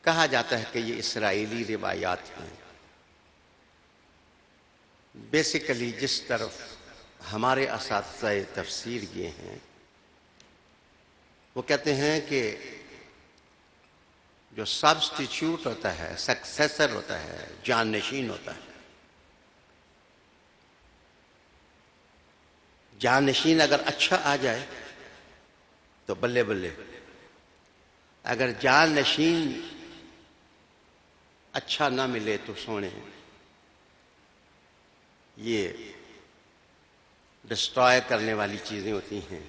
Speaker 5: کہا جاتا ہے کہ یہ اسرائیلی روایات ہیں۔ بیسیکلی جس طرف ہمارے اساتذہ تفسیر یہ ہیں، وہ کہتے ہیں کہ جو سبسٹیچیوٹ ہوتا ہے، سکسیسر ہوتا ہے، جانشین ہوتا ہے، جانشین اگر اچھا آ جائے تو بلے بلے، اگر جانشین اچھا نہ ملے تو سونے۔ یہ ڈسٹرائے کرنے والی چیزیں ہوتی ہیں۔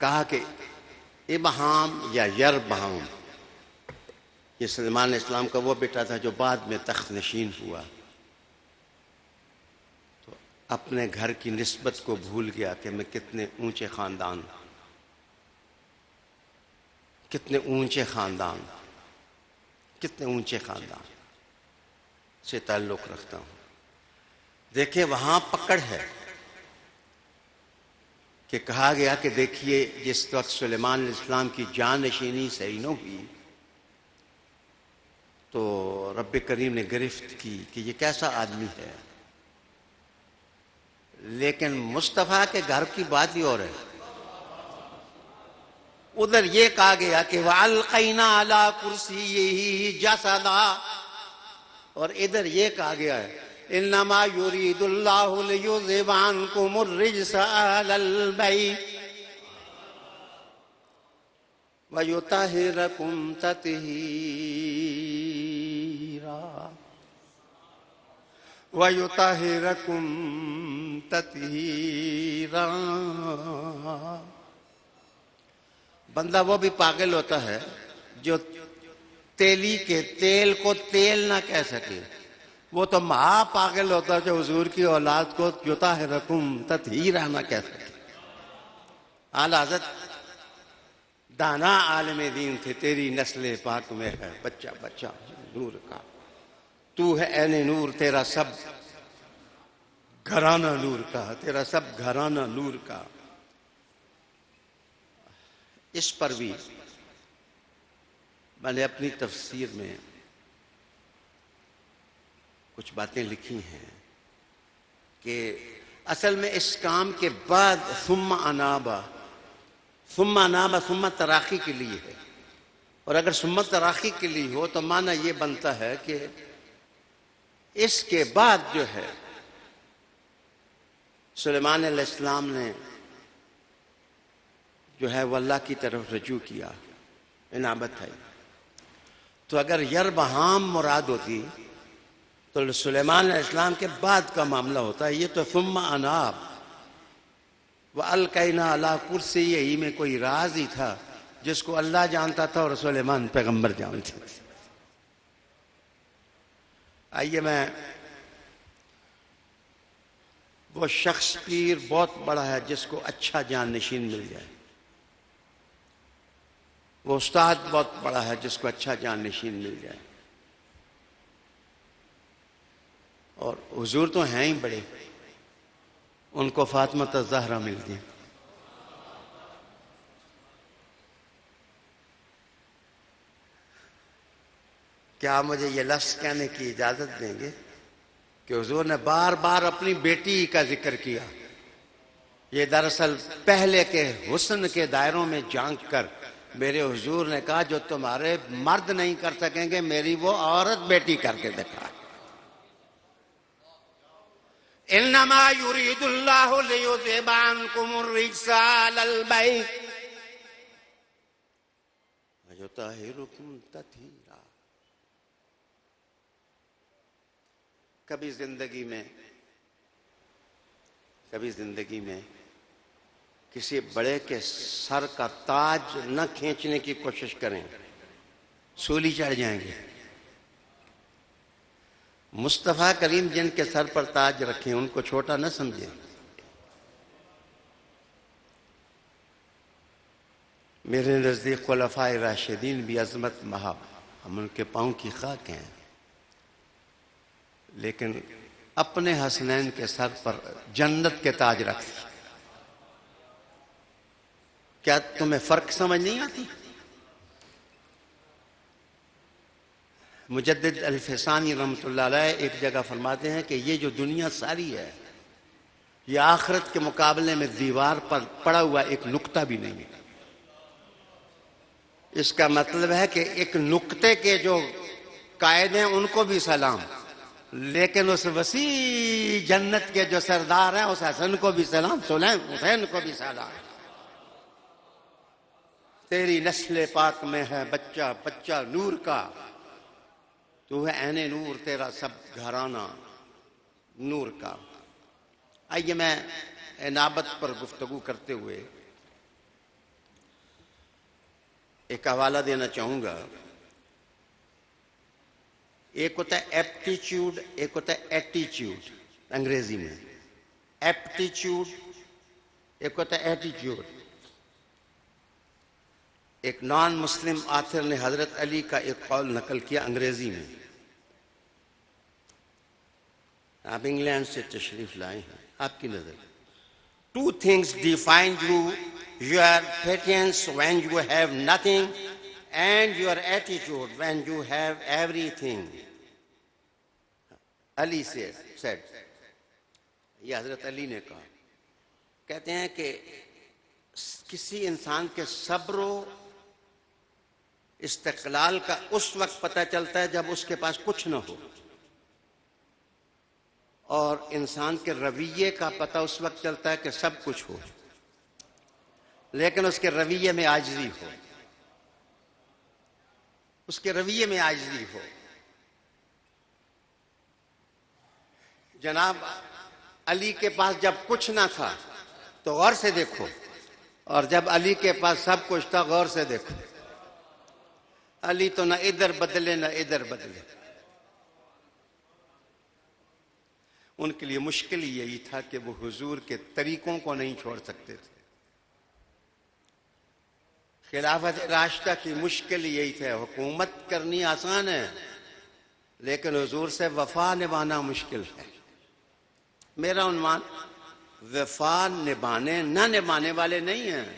Speaker 5: کہا کہ ابہام یا یربہم، یہ سلیمان علیہ السلام کا وہ بیٹا تھا جو بعد میں تخت نشین ہوا، تو اپنے گھر کی نسبت کو بھول گیا کہ میں کتنے اونچے خاندان سے تعلق رکھتا ہوں۔ دیکھیں وہاں پکڑ ہے کہ کہا گیا کہ دیکھیے جس وقت سلیمان علیہ السلام کی جانشینی صحیح نہ ہوئی تو رب کریم نے گرفت کی کہ یہ کیسا آدمی ہے، لیکن مصطفیٰ کے گھر کی بات ہی اور ہے۔ ادھر یہ کہا گیا کہ وَأَلْقَيْنَا عَلَىٰ كُرْسِيِّهِ جَسَدًا، اور ادھر یہ کہا گیا ہے إِنَّمَا يُرِيدُ اللَّهُ لِيُذْهِبَ عَنْكُمُ الرِّجْسَ أَهْلَ الْبَيْتِ وَيُطَهِّرَكُمْ تَطْهِيرًا۔ بندہ وہ بھی پاگل ہوتا ہے جو تیلی کے تیل کو تیل نہ کہہ سکے، وہ تو مہا پاگل ہوتا ہے جو حضور کی اولاد کو یطہرکم تطہیرا نہ کہہ سکے۔ اعلی حضرت دانا عالم دین تھے، تیری نسل پاک میں ہے بچہ بچہ نور کا، تو ہے عین نور، تیرا سب گھرانہ نور کا، تیرا سب گھرانہ نور کا۔ اس پر بھی میں نے اپنی تفسیر میں کچھ باتیں لکھی ہیں کہ اصل میں اس کام کے بعد ثم انابا ثم تراخی کے لیے ہے، اور اگر ثم تراخی کے لیے ہو تو معنی یہ بنتا ہے کہ اس کے بعد جو ہے سلیمان علیہ السلام نے جو ہے وہ اللہ کی طرف رجوع کیا، انابت ہے۔ تو اگر یربہام مراد ہوتی تو سلیمان علیہ السلام کے بعد کا معاملہ ہوتا ہے، یہ تو ثم اناب وَأَلْقَيْنَا عَلَىٰ كُرْسِيِّهِ میں کوئی راز ہی تھا جس کو اللہ جانتا تھا اور سلیمان پیغمبر جانتے تھے۔ آئیے میں وہ شخص پیر بہت بڑا ہے جس کو اچھا جان نشین مل جائے، وہ استاد بہت بڑا ہے جس کو اچھا جان نشین مل جائے، اور حضور تو ہیں ہی بڑے، ان کو فاطمہ الزہرا مل گئی۔ کیا مجھے یہ لفظ کہنے کی اجازت دیں گے کہ حضور نے بار بار اپنی بیٹی کا ذکر کیا؟ یہ دراصل پہلے کے حسن کے دائروں میں جھانک کر میرے حضور نے کہا جو تمہارے مرد نہیں کر سکیں گے میری وہ عورت بیٹی کر کے دکھا۔ انما يريد الله ليذهب عنكم الرجس اهل البيت ويطهركم تطهيرا۔ کبھی زندگی میں کسی بڑے کے سر کا تاج نہ کھینچنے کی کوشش کریں، سولی چڑھ جائیں گے۔ مصطفیٰ کریم جن کے سر پر تاج رکھیں ان کو چھوٹا نہ سمجھیں۔ میرے نزدیک خلفائے راشدین بھی عظمت محب، ہم ان کے پاؤں کی خاک ہیں، لیکن اپنے حسنین کے سر پر جنت کے تاج رکھ۔ کیا تمہیں فرق سمجھ نہیں آتی؟ مجدد الفسانی رحمۃ اللہ علیہ ایک جگہ فرماتے ہیں کہ یہ جو دنیا ساری ہے یہ آخرت کے مقابلے میں دیوار پر پڑا ہوا ایک نقطہ بھی نہیں ہے۔ اس کا مطلب ہے کہ ایک نقطے کے جو قائد ہیں ان کو بھی سلام، لیکن اس وسیع جنت کے جو سردار ہیں اس حسن کو بھی سلام، حسین کو بھی سلام۔ تیری نسل پاک میں ہے بچہ بچہ نور کا، تو ہے عین نور، تیرا سب گھرانہ نور کا۔ آئیے میں انابت پر گفتگو کرتے ہوئے ایک حوالہ دینا چاہوں گا ایک ہوتا ہے ایپٹیچیوڈ، ایک ہوتا ہے ایٹیچیوڈ انگریزی میں. ایپٹیچیوڈ ایک ہوتا ہے ایٹیچیوڈ. ایک نان مسلم آتھر نے حضرت علی کا ایک قول نقل کیا انگریزی میں. آپ انگلینڈ سے تشریف لائے ہیں، آپ کی نظر. Two things define you: your patience when you have nothing and your attitude when you have everything. Ali said. یہ حضرت علی نے کہا. کہتے ہیں کہ کسی انسان کے صبر و استقلال کا اس وقت پتہ چلتا ہے جب اس کے پاس کچھ نہ ہو، اور انسان کے رویے کا پتہ اس وقت چلتا ہے کہ سب کچھ ہو لیکن اس کے رویے میں عاجزی ہو. اس کے رویے میں عاجزی ہو. جناب علی کے پاس جب کچھ نہ تھا تو غور سے دیکھو، اور جب علی کے پاس سب کچھ تھا غور سے دیکھو. علی تو نہ ادھر بدلے نہ ادھر بدلے. ان کے لیے مشکل یہی تھا کہ وہ حضور کے طریقوں کو نہیں چھوڑ سکتے تھے. خلافت راشدہ کی مشکل یہی تھا. حکومت کرنی آسان ہے لیکن حضور سے وفا نبھانا مشکل ہے. میرا عنوان وفا نبھانے نہ نبھانے والے نہیں ہیں،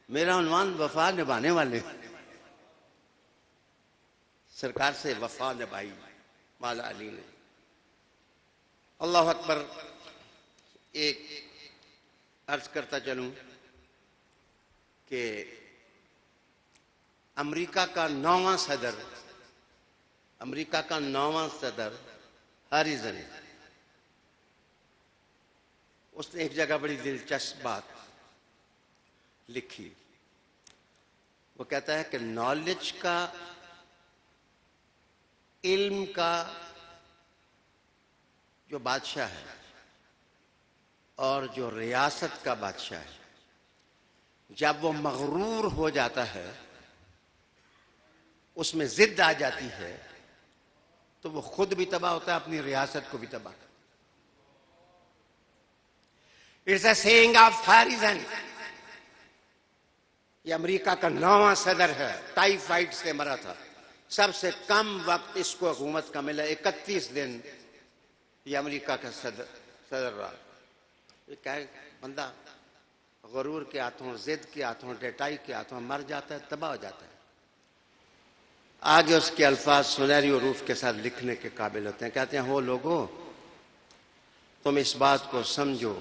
Speaker 5: میرا عنوان وفا نبھانے والے ہیں. سرکار سے وفا نبھائی مولا علی نے. اللہ اکبر. ایک عرض کرتا چلوں کہ امریکہ کا 9واں صدر ہیریسن، اس نے ایک جگہ بڑی دلچسپ بات لکھی. وہ کہتا ہے کہ نالج کا، علم کا جو بادشاہ ہے اور جو ریاست کا بادشاہ ہے، جب وہ مغرور ہو جاتا ہے، اس میں ضد آ جاتی ہے، تو وہ خود بھی تباہ ہوتا ہے، اپنی ریاست کو بھی تباہ کرتا ہے. It's a saying of Harrison. یہ امریکہ کا 9واں صدر ہے، ٹائیفائڈ سے مرا تھا. سب سے کم وقت اس کو حکومت کا ملا، 31 دن یہ امریکہ کا صدر رہا. یہ کیا بندہ غرور کے ہاتھوں، ضد کے ہاتھوں، ڈٹائی کے ہاتھوں مر جاتا ہے، تباہ ہو جاتا ہے. آگے اس کے الفاظ سنہری حروف کے ساتھ لکھنے کے قابل ہوتے ہیں. کہتے ہیں ہو لوگوں، تم اس بات کو سمجھو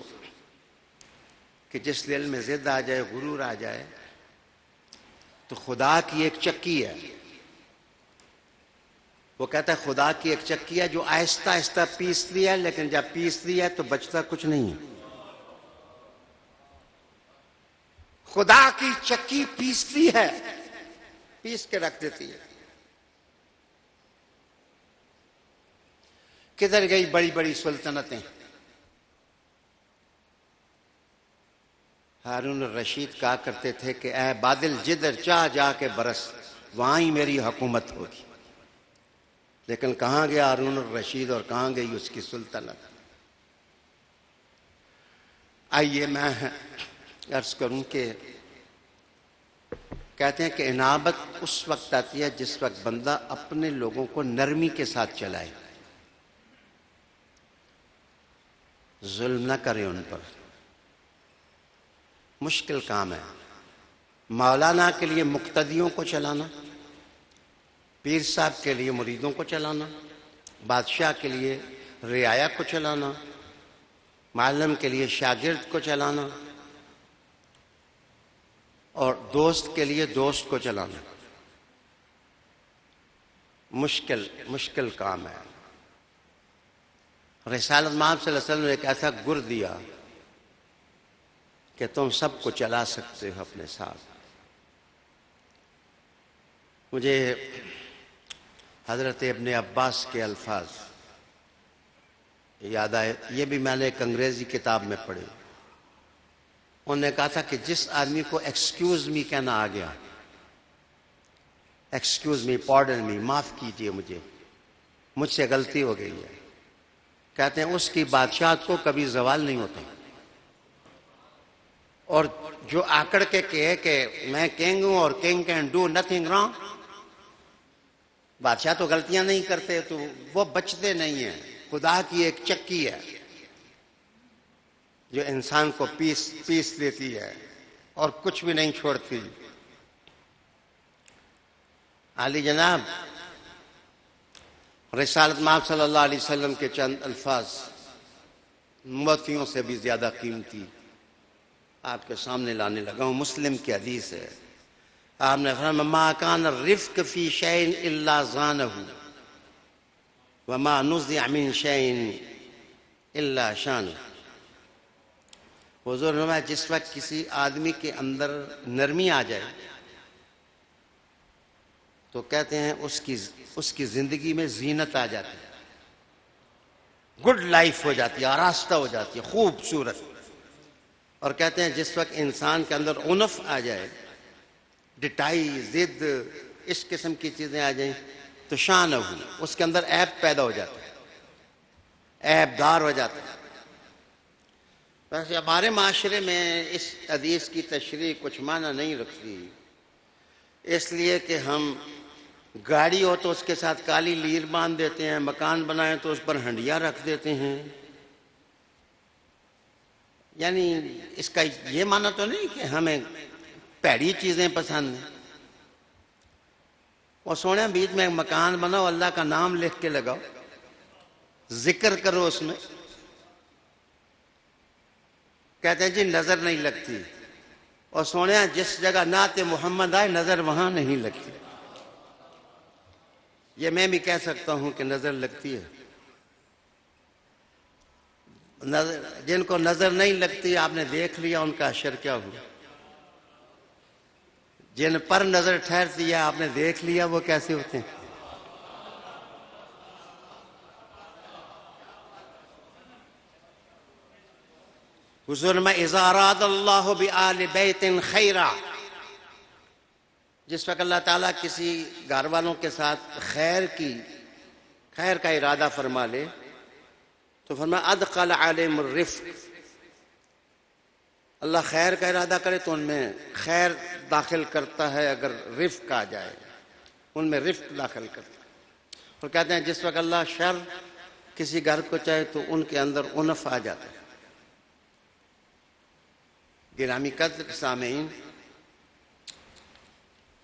Speaker 5: کہ جس دل میں ضد آ جائے، غرور آ جائے، تو خدا کی ایک چکی ہے. وہ کہتا ہے خدا کی ایک چکی ہے جو آہستہ آہستہ پیستی ہے، لیکن جب پیستی ہے تو بچتا کچھ نہیں ہے. خدا کی چکی پیستی ہے، پیس کے رکھ دیتی ہے. کدھر گئی بڑی بڑی سلطنتیں؟ ہارون الرشید کہا کرتے تھے کہ اے بادل جدھر چاہ جا کے برس، وہاں ہی میری حکومت ہوگی. لیکن کہاں گیا ہارون الرشید اور کہاں گئی اس کی سلطنت؟ آئیے میں عرض کروں کہ کہتے ہیں کہ انابت اس وقت آتی ہے جس وقت بندہ اپنے لوگوں کو نرمی کے ساتھ چلائے، ظلم نہ کرے ان پر. مشکل کام ہے. مولانا کے لیے مقتدیوں کو چلانا، پیر صاحب کے لیے مریدوں کو چلانا، بادشاہ کے لیے رعایا کو چلانا، معلم کے لیے شاگرد کو چلانا، اور دوست کے لیے دوست کو چلانا. مشکل کام ہے. رسالت مآب صلی اللہ علیہ وسلم نے ایک ایسا گر دیا کہ تم سب کو چلا سکتے ہو اپنے ساتھ. مجھے حضرت ابن عباس کے الفاظ یاد آئے. یہ بھی میں نے ایک انگریزی کتاب میں پڑھی. انہوں نے کہا تھا کہ جس آدمی کو ایکسکیوز می کہنا آ گیا، ایکسکیوز می، پارڈن می، معاف کیجئے مجھے، مجھ سے غلطی ہو گئی ہے. کہتے ہیں اس کی بادشاہت کو کبھی زوال نہیں ہوتا. اور جو آکڑ کے کہے کہ میں کنگ ہوں اور king can do nothing wrong, بادشاہ تو غلطیاں نہیں کرتے، تو وہ بچتے نہیں ہیں. خدا کی ایک چکی ہے جو انسان کو پیس دیتی ہے اور کچھ بھی نہیں چھوڑتی. علی جناب رسالت مآب صلی اللہ علیہ وسلم کے چند الفاظ موتیوں سے بھی زیادہ قیمتی آپ کے سامنے لانے لگا ہوں. مسلم کی حدیث ہے. آپ نے فرمایا ما کان الرفق فی شیء الا زانہ وما نزع من شیء الا شانہ. حضور نے فرمایا جس وقت کسی آدمی کے اندر نرمی آ جائے تو کہتے ہیں اس کی زندگی میں زینت آ جاتی ہے، گڈ لائف ہو جاتی ہے، آراستہ ہو جاتی ہے، خوبصورت. اور کہتے ہیں جس وقت انسان کے اندر عنف آ جائے، ڈٹائی، ضد، اس قسم کی چیزیں آ جائیں تو شان ہو، اس کے اندر عیب پیدا ہو جاتا ہے، عیب دار ہو جاتا ہے. ویسے ہمارے معاشرے میں اس حدیث کی تشریح کچھ معنی نہیں رکھتی، اس لیے کہ ہم گاڑی ہو تو اس کے ساتھ کالی لیر باندھ دیتے ہیں، مکان بنائیں تو اس پر ہنڈیاں رکھ دیتے ہیں. یعنی اس کا یہ معنی تو نہیں کہ ہمیں پیڑی چیزیں پسند ہیں. اور سونے بیچ میں ایک مکان بناؤ، اللہ کا نام لکھ کے لگاؤ، ذکر کرو اس میں. کہتے ہیں جی نظر نہیں لگتی. اور سونے جس جگہ نعت محمد آئے نظر وہاں نہیں لگتی. یہ میں بھی کہہ سکتا ہوں کہ نظر لگتی ہے. جن کو نظر نہیں لگتی آپ نے دیکھ لیا ان کا اشر کیا ہوا. جن پر نظر ٹھہرتی ہے آپ نے دیکھ لیا وہ کیسے ہوتے ہیں. حضور میں اذا اراد اللہ بآل بیت خیرا، جس وقت اللہ تعالیٰ کسی گھر والوں کے ساتھ خیر کا ارادہ فرما لے تو فرمایا ادخل علیہم الرفق. اللہ خیر کا ارادہ کرے تو ان میں خیر داخل کرتا ہے، اگر رفق آ جائے ان میں رفق داخل کرتا ہے. اور کہتے ہیں جس وقت اللہ شر کسی گھر کو چاہے تو ان کے اندر عنف آ جاتا ہے. گرامی قدر سامعین،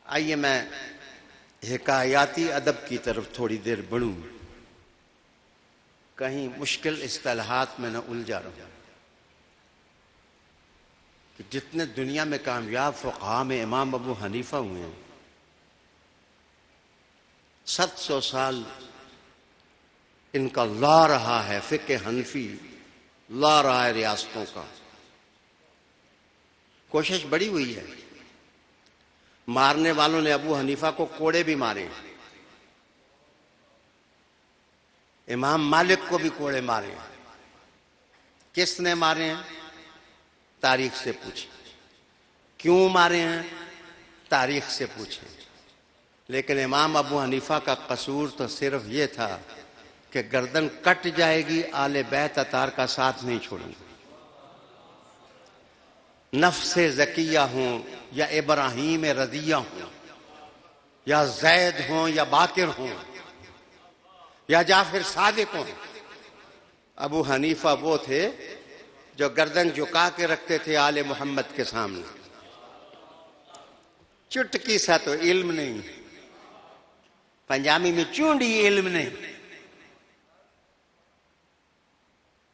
Speaker 5: آئیے میں حکایاتی ادب کی طرف تھوڑی دیر بڑھوں، کہیں مشکل اصطلاحات میں نہ الجھا رہا ہوں. کہ جتنے دنیا میں کامیاب فقہاء میں امام ابو حنیفہ ہوئے ہیں، 700 سال ان کا لا رہا ہے، فقہ حنفی لا رہا ہے ریاستوں کا. کوشش بڑی ہوئی ہے. مارنے والوں نے ابو حنیفہ کو کوڑے بھی مارے، امام مالک کو بھی کوڑے مارے. کس نے مارے ہیں؟ تاریخ سے پوچھیں. کیوں مارے ہیں؟ تاریخ سے پوچھیں. لیکن امام ابو حنیفہ کا قصور تو صرف یہ تھا کہ گردن کٹ جائے گی، آل بیت اطہار کا ساتھ نہیں چھوڑیں گے. نفس زکیہ ہوں یا ابراہیم رضیہ ہوں یا زید ہوں یا باقر ہوں یا جعفر صادق ہوں، ابو حنیفہ وہ تھے جو گردن جھکا کے رکھتے تھے آل محمد کے سامنے. چٹکی سا تو علم نہیں، پنجابی میں چونڈی علم نہیں،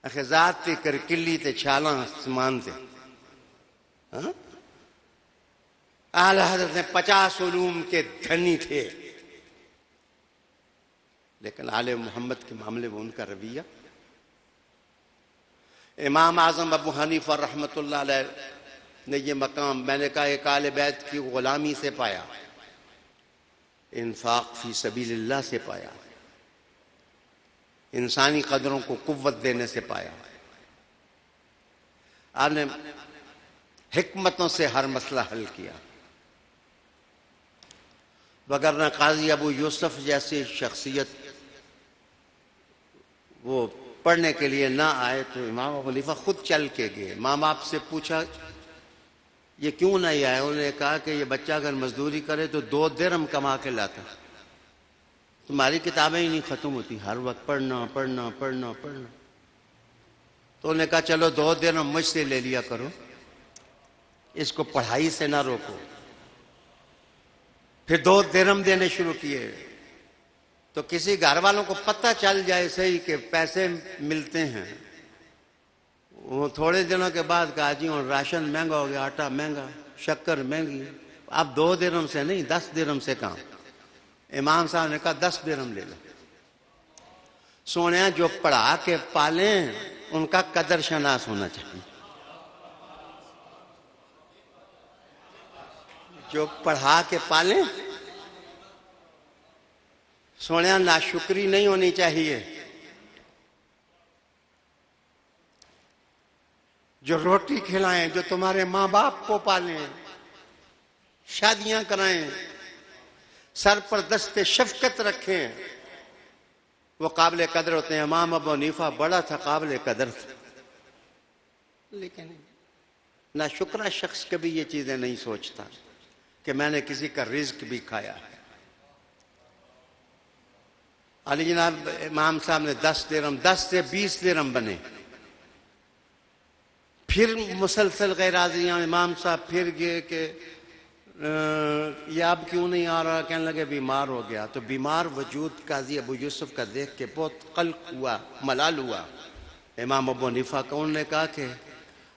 Speaker 5: اخذات تے کر کلی تے چھالاں سمان تے. اعلی حضرت نے 50 علوم کے دھنی تھے، لیکن آل محمد کے معاملے میں ان کا رویہ. امام اعظم ابو حنیفہ رحمۃ اللہ علیہ نے یہ مقام میں نے کہا ایک آل بیت کی غلامی سے پایا، انفاق فی سبیل اللہ سے پایا، انسانی قدروں کو قوت دینے سے پایا. آپ نے حکمتوں سے ہر مسئلہ حل کیا. وگرنہ قاضی ابو یوسف جیسی شخصیت وہ پڑھنے کے لیے نہ آئے تو امام ابو حنیفہ خود چل کے گئے. ماں باپ سے پوچھا یہ کیوں نہیں آئے؟ انہوں نے کہا کہ یہ بچہ اگر مزدوری کرے تو 2 درہم کما کے لاتا، تمہاری کتابیں ہی نہیں ختم ہوتی، ہر وقت پڑھنا پڑھنا پڑھنا پڑھنا. تو انہوں نے کہا چلو 2 درہم مجھ سے لے لیا کرو، اس کو پڑھائی سے نہ روکو. پھر 2 درہم دینے شروع کیے. تو کسی گھر والوں کو پتہ چل جائے صحیح کہ پیسے ملتے ہیں، وہ تھوڑے دنوں کے بعد کہا جی اور راشن مہنگا ہو گیا، آٹا مہنگا، شکر مہنگی، اب 2 درہم سے نہیں 10 درہم سے کام. امام صاحب نے کہا 10 درہم لے لو. سونے جو پڑھا کے پالیں ان کا قدر شناس ہونا چاہیے. جو پڑھا کے پالیں سونے ناشکری نہیں ہونی چاہیے. جو روٹی کھلائیں، جو تمہارے ماں باپ کو پالیں، شادیاں کرائیں، سر پر دست شفقت رکھیں، وہ قابل قدر ہوتے ہیں. امام ابو حنیفہ بڑا تھا، قابل قدر تھا، لیکن ناشکرا شخص کبھی یہ چیزیں نہیں سوچتا کہ میں نے کسی کا رزق بھی کھایا ہے. علی جناب امام صاحب نے 10 درہم، 10 سے 20 درہم بنے. پھر مسلسل غیر حاضریاں. امام صاحب پھر گئے کہ یہ اب کیوں نہیں آ رہا؟ کہنے لگے بیمار ہو گیا. تو بیمار وجود قاضی ابو یوسف کا دیکھ کے بہت قلق ہوا، ملال ہوا امام ابو حنیفہ کا. انہوں نے کہا کہ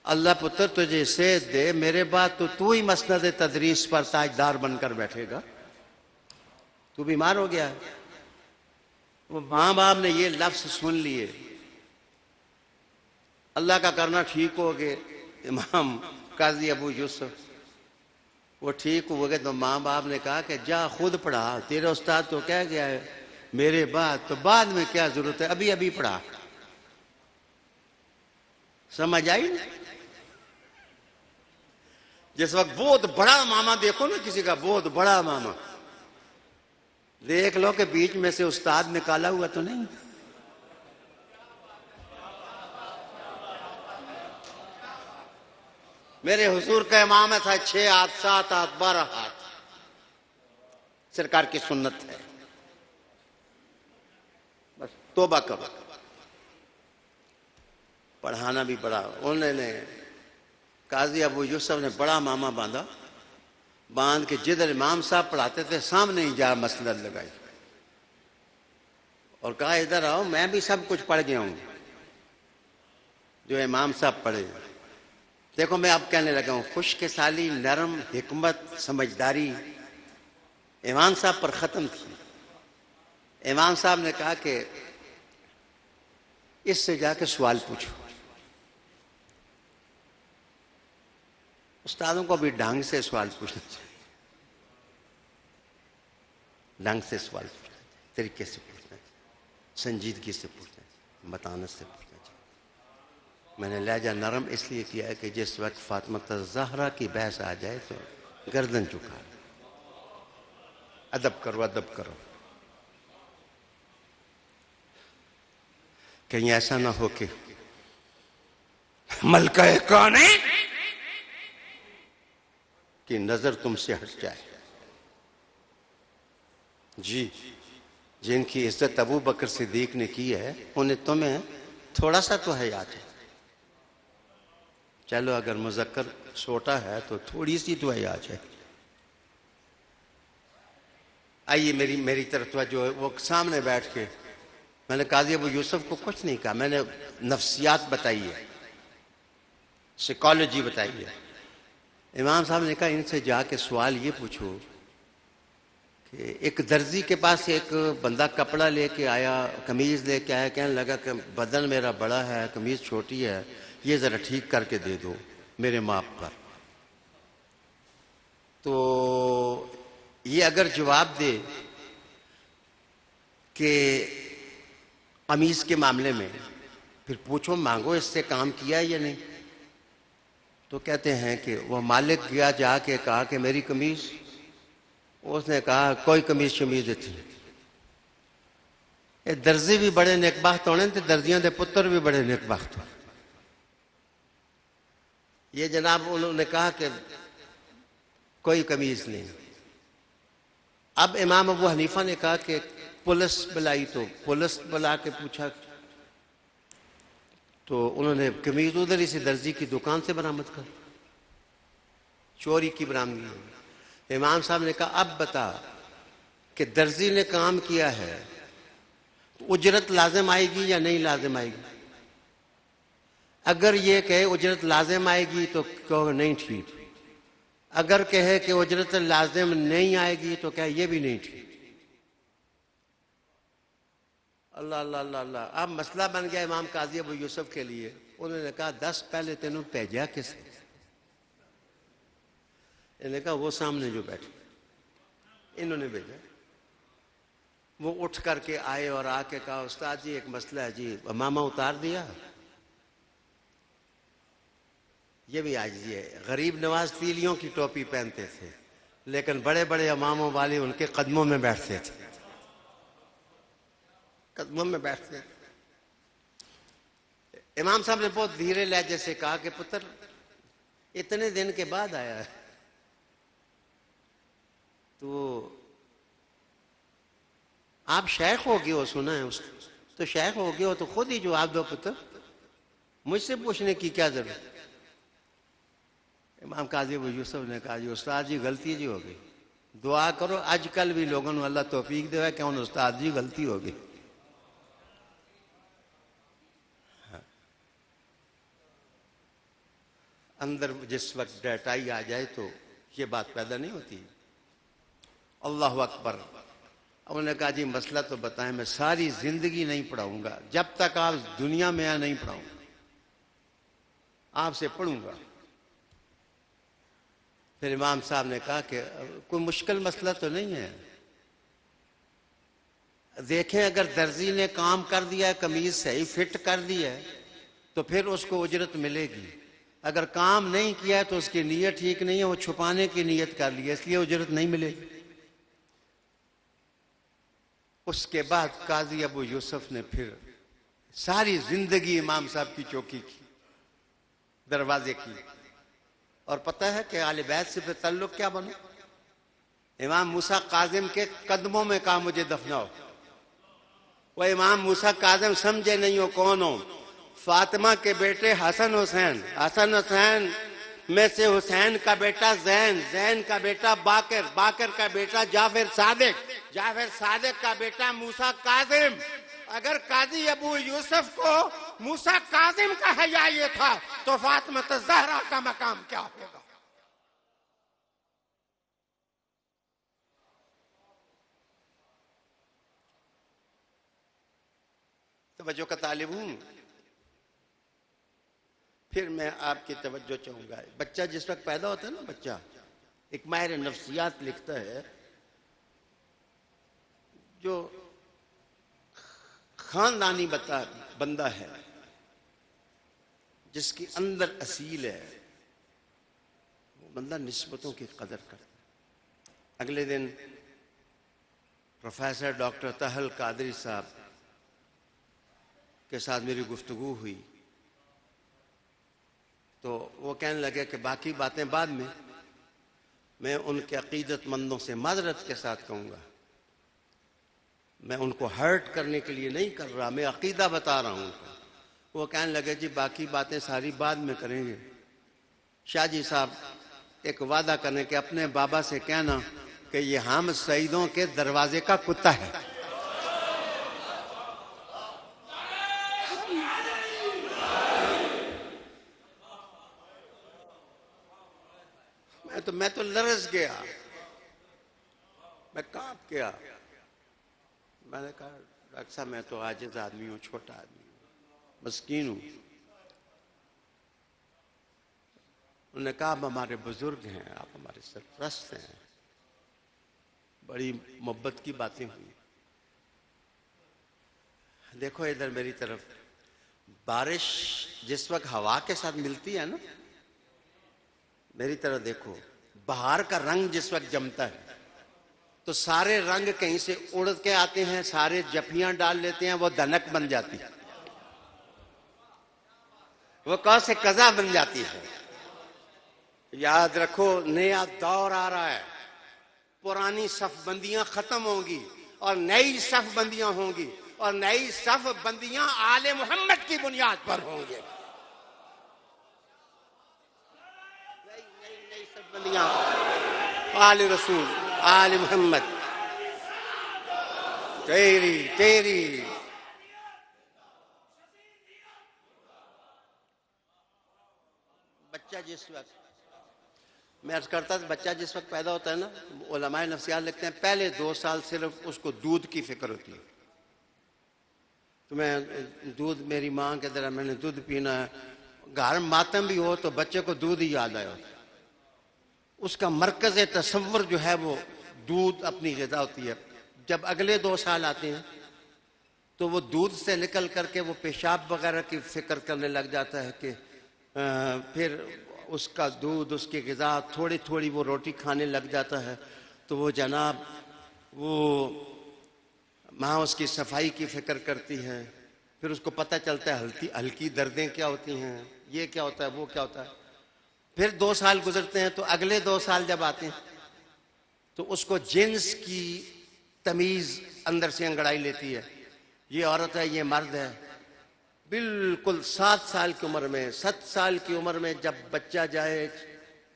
Speaker 5: اللہ پتر تجھے صحت دے، میرے بعد تو ہی مسند تدریس پر تاجدار بن کر بیٹھے گا، تو بیمار ہو گیا. وہ ماں باپ نے یہ لفظ سن لیے، اللہ کا کرنا ٹھیک ہو گئے. امام قاضی ابو یوسف وہ ٹھیک ہو گئے تو ماں باپ نے کہا کہ جا خود پڑھا، تیرے استاد تو کہہ گیا ہے میرے بعد، تو بعد میں کیا ضرورت ہے، ابھی ابھی پڑھا. سمجھ آئی نا؟ جس وقت بہت بڑا ماما دیکھو نا کسی کا، بہت بڑا ماما دیکھ لو کہ بیچ میں سے استاد نکالا ہوا تو نہیں. میرے حضور کا امام تھا 6 ہاتھ 7 ہاتھ 12 ہاتھ، سرکار کی سنت ہے. بس توبہ کرو. پڑھانا بھی بڑا. انہوں نے قاضی ابو یوسف نے بڑا ماما باندھ کے جدھر امام صاحب پڑھاتے تھے سامنے ہی جا مسند لگائی اور کہا ادھر آؤ، میں بھی سب کچھ پڑھ گیا ہوں جو امام صاحب پڑھے. دیکھو میں اب کہنے لگا ہوں، خشک سالی، نرم، حکمت، سمجھداری امام صاحب پر ختم تھی. امام صاحب نے کہا کہ اس سے جا کے سوال پوچھو. استادوں کو بھی ڈھنگ سے سوال پوچھنا چاہیے، ڈھنگ سے سوال پوچھنا چاہیے، طریقے سے پوچھنا چاہیے، سنجیدگی سے پوچھنا چاہیے، متانت سے پوچھنا چاہیے. میں نے لہجہ نرم اس لیے کیا ہے کہ جس وقت فاطمہ الزہرا کی بحث آ جائے تو گردن چکا. ادب کرو، ادب کرو. کہیں ایسا نہ ہو کہ ملکہ کانے کی نظر تم سے ہٹ جائے. جی جن کی عزت ابو بکر صدیق نے کی ہے انہیں تمہیں تھوڑا سا تو حیا ہے. چلو اگر مذکر چھوٹا ہے تو تھوڑی سی تو حیا ہے. آئیے میری طرف توجہ ہے. وہ سامنے بیٹھ کے میں نے قاضی ابو یوسف کو کچھ نہیں کہا، میں نے نفسیات بتائی ہے، سائیکالوجی بتائی ہے. امام صاحب نے کہا ان سے جا کے سوال یہ پوچھو کہ ایک درزی کے پاس ایک بندہ کپڑا لے کے آیا، قمیض لے کے آیا، کہنے لگا کہ بدن میرا بڑا ہے، قمیض چھوٹی ہے، یہ ذرا ٹھیک کر کے دے دو میرے ماپ پر. تو یہ اگر جواب دے کہ قمیض کے معاملے میں، پھر پوچھو مانگو اس سے کام کیا یا نہیں. تو کہتے ہیں کہ وہ مالک گیا، جا کے کہا کہ میری قمیض، اس نے کہا کوئی قمیض شمیز تھی. درزی بھی بڑے نیکبخت ہونے تے درزیاں دے پتر بھی بڑے نیکبخت ہونے. یہ جناب انہوں نے کہا کہ کوئی قمیض نہیں. اب امام ابو حنیفہ نے کہا کہ پولیس بلائی، تو پولیس بلا کے پوچھا تو انہوں نے قمیض ادھر ہی سے درزی کی دکان سے برآمد کر، چوری کی برآمدگی. امام صاحب نے کہا اب بتا کہ درزی نے کام کیا ہے تو اجرت لازم آئے گی یا نہیں لازم آئے گی؟ اگر یہ کہے اجرت لازم آئے گی تو کہو نہیں ٹھیک، اگر کہے کہ اجرت لازم نہیں آئے گی تو کہے یہ بھی نہیں ٹھیک. اللہ اللہ اللہ اللہ. اب مسئلہ بن گیا امام قاضی ابو یوسف کے لیے. انہوں نے کہا 10 پہلے تینوں بھیجا کس نے؟ انہوں نے کہا وہ سامنے جو بیٹھے انہوں نے بھیجا. وہ اٹھ کر کے آئے اور آ کے کہا استاد جی ایک مسئلہ ہے جی. امامہ اتار دیا. یہ بھی آج یہ غریب نواز تیلیوں کی ٹوپی پہنتے تھے لیکن بڑے بڑے اماموں والے ان کے قدموں میں بیٹھتے تھے، قدموں میں بیٹھتے تھے. امام صاحب نے بہت دھیرے لہجے سے کہا کہ پتر اتنے دن کے بعد آیا ہے تو آپ شیخ ہو گئے ہو، سنا ہے اس کو، تو شیخ ہو گئے ہو تو خود ہی جواب دو پتر، مجھ سے پوچھنے کی کیا ضرورت. امام قاضی ابو یوسف نے کہا جی استاد جی غلطی جی ہو گئی، دعا کرو اج کل بھی لوگوں نے اللہ توفیق دے کہ ان استاد جی غلطی ہو گئی. اندر جس وقت ڈیٹائی آ جائے تو یہ بات پیدا نہیں ہوتی. اللہ اکبر. انہوں نے کہا جی مسئلہ تو بتائیں، میں ساری زندگی نہیں پڑھاؤں گا جب تک آپ دنیا میں نہیں پڑھاؤں گا، آپ سے پڑھوں گا. پھر امام صاحب نے کہا کہ کوئی مشکل مسئلہ تو نہیں ہے، دیکھیں اگر درزی نے کام کر دیا ہے، قمیض صحیح فٹ کر دی ہے تو پھر اس کو اجرت ملے گی. اگر کام نہیں کیا ہے تو اس کی نیت ٹھیک نہیں ہے، وہ چھپانے کی نیت کر لی ہے اس لیے اجرت نہیں ملے گی. اس کے بعد قاضی ابو یوسف نے پھر ساری زندگی امام صاحب کی چوکی کی، دروازے کی. اور پتہ ہے کہ اہل بیت سے پھر تعلق کیا بنا؟ امام موسیٰ کاظم کے قدموں میں کہا مجھے دفناؤ. وہ امام موسیٰ کاظم سمجھے نہیں ہو کون ہو؟ فاطمہ کے بیٹے حسن حسین، حسن حسین میں سے حسین کا بیٹا زین، زین کا بیٹا باقر، باقر کا بیٹا جعفر صادق، جعفر صادق کا بیٹا موسیٰ کاظم. اگر قاضی ابو یوسف کو موسیٰ کاظم کا حیا یہ تھا تو فاطمہ الزہرا کا مقام کیا ہوگا؟ توجہ کا طالب ہوں. پھر میں آپ کی توجہ چاہوں گا. بچہ جس وقت پیدا ہوتا ہے نا، بچہ ایک ماہر نفسیات لکھتا ہے جو خاندانی بندہ ہے جس کی اندر اصیل ہے، وہ بندہ نسبتوں کی قدر کرتا ہے. اگلے دن پروفیسر ڈاکٹر طاہل قادری صاحب کے ساتھ میری گفتگو ہوئی تو وہ کہنے لگے کہ باقی باتیں بعد میں ان کے عقیدت مندوں سے معذرت کے ساتھ کہوں گا، میں ان کو ہرٹ کرنے کے لیے نہیں کر رہا، میں عقیدہ بتا رہا ہوں. وہ کہنے لگے جی باقی باتیں ساری بعد میں کریں گے. شاہ جی صاحب ایک وعدہ کرنے کہ اپنے بابا سے کہنا کہ یہ ہم سعیدوں کے دروازے کا کتا ہے. میں تو لرز گیا، میں کانپ گیا. میں نے کہا ڈاکٹر صاحب میں تو عاجز آدمی ہوں، چھوٹا آدمی ہوں، مسکین ہوں. انہوں نے کہا آپ ہمارے بزرگ ہیں، آپ ہمارے سرپرست ہیں. بڑی محبت کی باتیں ہوئی. دیکھو ادھر میری طرف. بارش جس وقت ہوا کے ساتھ ملتی ہے نا، میری طرف دیکھو، بہار کا رنگ جس وقت جمتا ہے تو سارے رنگ کہیں سے اڑ کے آتے ہیں، سارے جفیاں ڈال لیتے ہیں، وہ دھنک بن جاتی ہے، وہ قوس قزح بن جاتی ہے۔ یاد رکھو نیا دور آ رہا ہے، پرانی صف بندیاں ختم ہوں گی اور نئی صف بندیاں ہوں گی، اور نئی صف بندیاں آل محمد کی بنیاد پر ہوں گے۔ نئی صف بندیاں آل رسول، آل محمد، تیری بچہ جس وقت، میں عرض کرتا تھا، بچہ جس وقت پیدا ہوتا ہے نا، علماء نفسیات لکھتے ہیں پہلے 2 سال صرف اس کو دودھ کی فکر ہوتی ہے۔ تو میں دودھ، میری ماں کے طرح میں نے دودھ پینا ہے، گھر ماتم بھی ہو تو بچے کو دودھ ہی یاد آیا ہوتا ہے۔ اس کا مرکز تصور جو ہے وہ دودھ اپنی غذا ہوتی ہے۔ جب اگلے 2 سال آتے ہیں تو وہ دودھ سے نکل کر کے وہ پیشاب وغیرہ کی فکر کرنے لگ جاتا ہے کہ پھر اس کا دودھ، اس کی غذا، تھوڑی تھوڑی وہ روٹی کھانے لگ جاتا ہے، تو وہ جناب وہ ماں اس کی صفائی کی فکر کرتی ہے، پھر اس کو پتہ چلتا ہے ہلکی دردیں کیا ہوتی ہیں، یہ کیا ہوتا ہے، وہ کیا ہوتا ہے۔ پھر 2 سال گزرتے ہیں تو اگلے 2 سال جب آتے ہیں تو اس کو جنس کی تمیز اندر سے انگڑائی لیتی ہے، یہ عورت ہے، یہ مرد ہے۔ بالکل 7 سال کی عمر میں، 7 سال کی عمر میں جب بچہ جائے،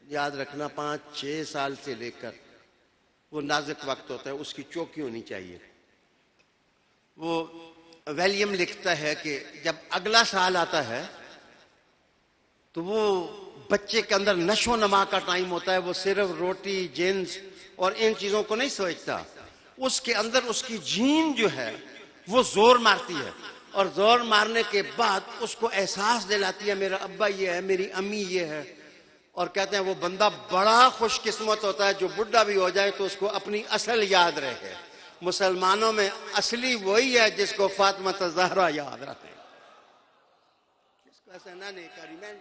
Speaker 5: یاد رکھنا 5-6 سال سے لے کر وہ نازک وقت ہوتا ہے، اس کی چوکی ہونی چاہیے۔ وہ ویلیم لکھتا ہے کہ جب اگلا سال آتا ہے تو وہ بچے کے اندر نشو و نما کا ٹائم ہوتا ہے، وہ صرف روٹی، جنس اور ان چیزوں کو نہیں سوچتا، اس کے اندر اس کی جین جو ہے وہ زور مارتی ہے، اور زور مارنے کے بعد اس کو احساس دلاتی ہے میرا ابا یہ ہے، میری امی یہ ہے، اور کہتے ہیں وہ بندہ بڑا خوش قسمت ہوتا ہے جو بڈھا بھی ہو جائے تو اس کو اپنی اصل یاد رہے۔ مسلمانوں میں اصلی وہی ہے جس کو فاطمہ الزہرا یاد رکھے، جس کو ایسا نہ نہیں کری میں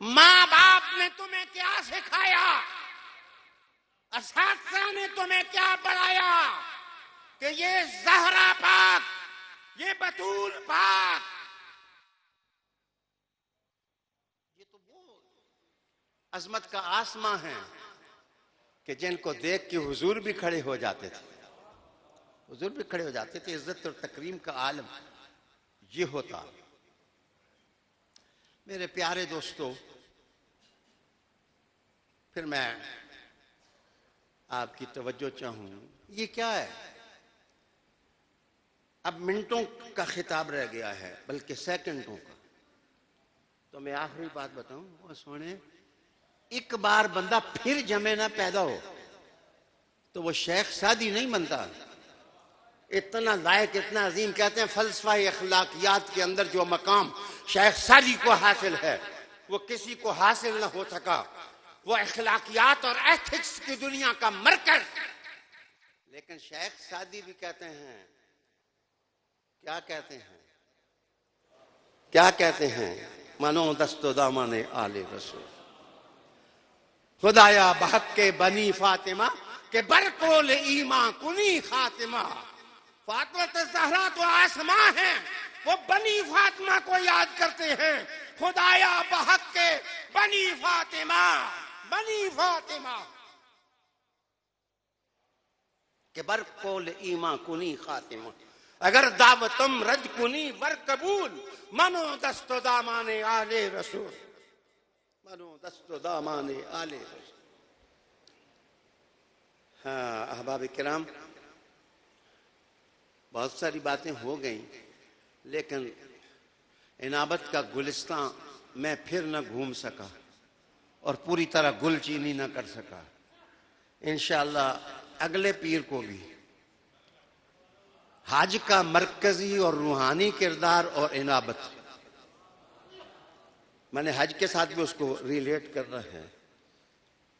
Speaker 5: ماں باپ نے تمہیں کیا سکھایا، اساتذہ نے تمہیں کیا پڑھایا کہ یہ زہرا پاک، یہ بطول پاک، یہ تو وہ عظمت کا آسماں ہے کہ جن کو دیکھ کے حضور بھی کھڑے ہو جاتے تھے، حضور بھی کھڑے ہو جاتے تھے۔ عزت اور تکریم کا عالم یہ ہوتا۔ میرے پیارے دوستو، پھر میں آپ کی توجہ چاہوں، یہ کیا ہے؟ اب منٹوں کا خطاب رہ گیا ہے بلکہ سیکنڈوں کا، تو میں آخری بات بتاؤں، وہ سونے ایک بار بندہ پھر جمے نہ پیدا ہو تو وہ شیخ سعدی نہیں بنتا۔ اتنا لائق، اتنا عظیم، کہتے ہیں فلسفہ اخلاقیات کے اندر جو مقام شیخ سعدی کو حاصل ہے وہ کسی کو حاصل نہ ہو سکا، وہ اخلاقیات اور ایتھکس کی دنیا کا مرکز۔ لیکن شیخ سعدی بھی کہتے ہیں، کیا کہتے ہیں، کیا کہتے ہیں؟ منو دست و دامن آل رسول، خدایا بحق کے بنی فاطمہ کہ برکول ایمان کنی خاتمہ۔ فاطمہ الزہرا تو آسماں ہیں، وہ بنی فاطمہ کو یاد کرتے ہیں، خدایا بحق کے بنی فاطمہ، بنی فاطمہ کہ برکول ایمان کنی خاتمہ۔ اگر دعوتم رد کنی ور قبول، منو دست و دامان آل رسول، منو دست و دامان آل رسول۔ ہاں احباب کرام، بہت ساری باتیں ہو گئیں، لیکن انابت کا گلستان میں پھر نہ گھوم سکا اور پوری طرح گل چینی نہ کر سکا۔ انشاءاللہ اگلے پیر کو بھی حج کا مرکزی اور روحانی کردار اور انابت، میں نے حج کے ساتھ بھی اس کو ریلیٹ کرنا ہے،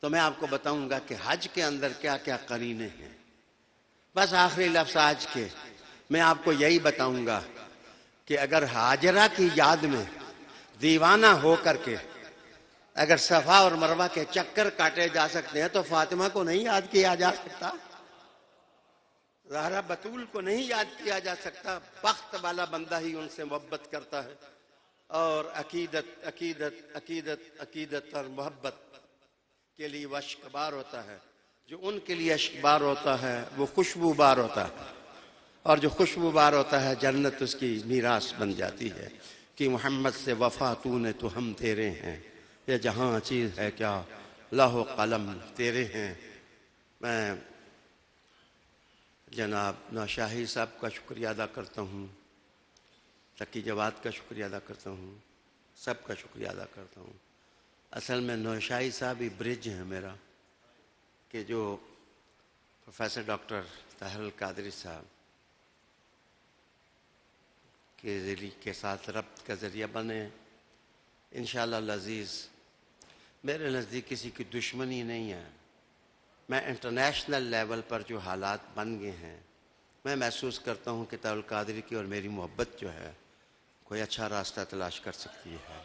Speaker 5: تو میں آپ کو بتاؤں گا کہ حج کے اندر کیا کیا قرینے ہیں۔ بس آخری لفظ آج کے میں آپ کو یہی بتاؤں گا کہ اگر ہاجرہ کی یاد میں دیوانہ ہو کر کے اگر صفا اور مروہ کے چکر کاٹے جا سکتے ہیں تو فاطمہ کو نہیں یاد کیا جا سکتا؟ زہرا بطول کو نہیں یاد کیا جا سکتا؟ بخت والا بندہ ہی ان سے محبت کرتا ہے، اور عقیدت عقیدت عقیدت عقیدت اور محبت کے لیے وہ اشکبار ہوتا ہے۔ جو ان کے لیے اشکبار ہوتا ہے وہ خوشبو بار ہوتا ہے، اور جو خوشبو بار ہوتا ہے جنت اس کی میراث بن جاتی ہے کہ محمد سے وفا تو نے تو ہم تیرے ہیں، یہ جہاں چیز ہے کیا لوح و قلم تیرے ہیں۔ میں جناب نوشاہی صاحب کا شکریہ ادا کرتا ہوں، تقی جواد کا شکریہ ادا کرتا ہوں، سب کا شکریہ ادا کرتا ہوں۔ اصل میں نوشاہی صاحب ہی برج ہیں میرا، کہ جو پروفیسر ڈاکٹر طاہر القادری صاحب کے ساتھ ربط کا ذریعہ بنے۔ انشاءاللہ العزیز میرے نزدیک کسی کی دشمنی نہیں ہے، میں انٹرنیشنل لیول پر جو حالات بن گئے ہیں میں محسوس کرتا ہوں کہ طاہر القادری کی اور میری محبت جو ہے کوئی اچھا راستہ تلاش کر سکتی ہے۔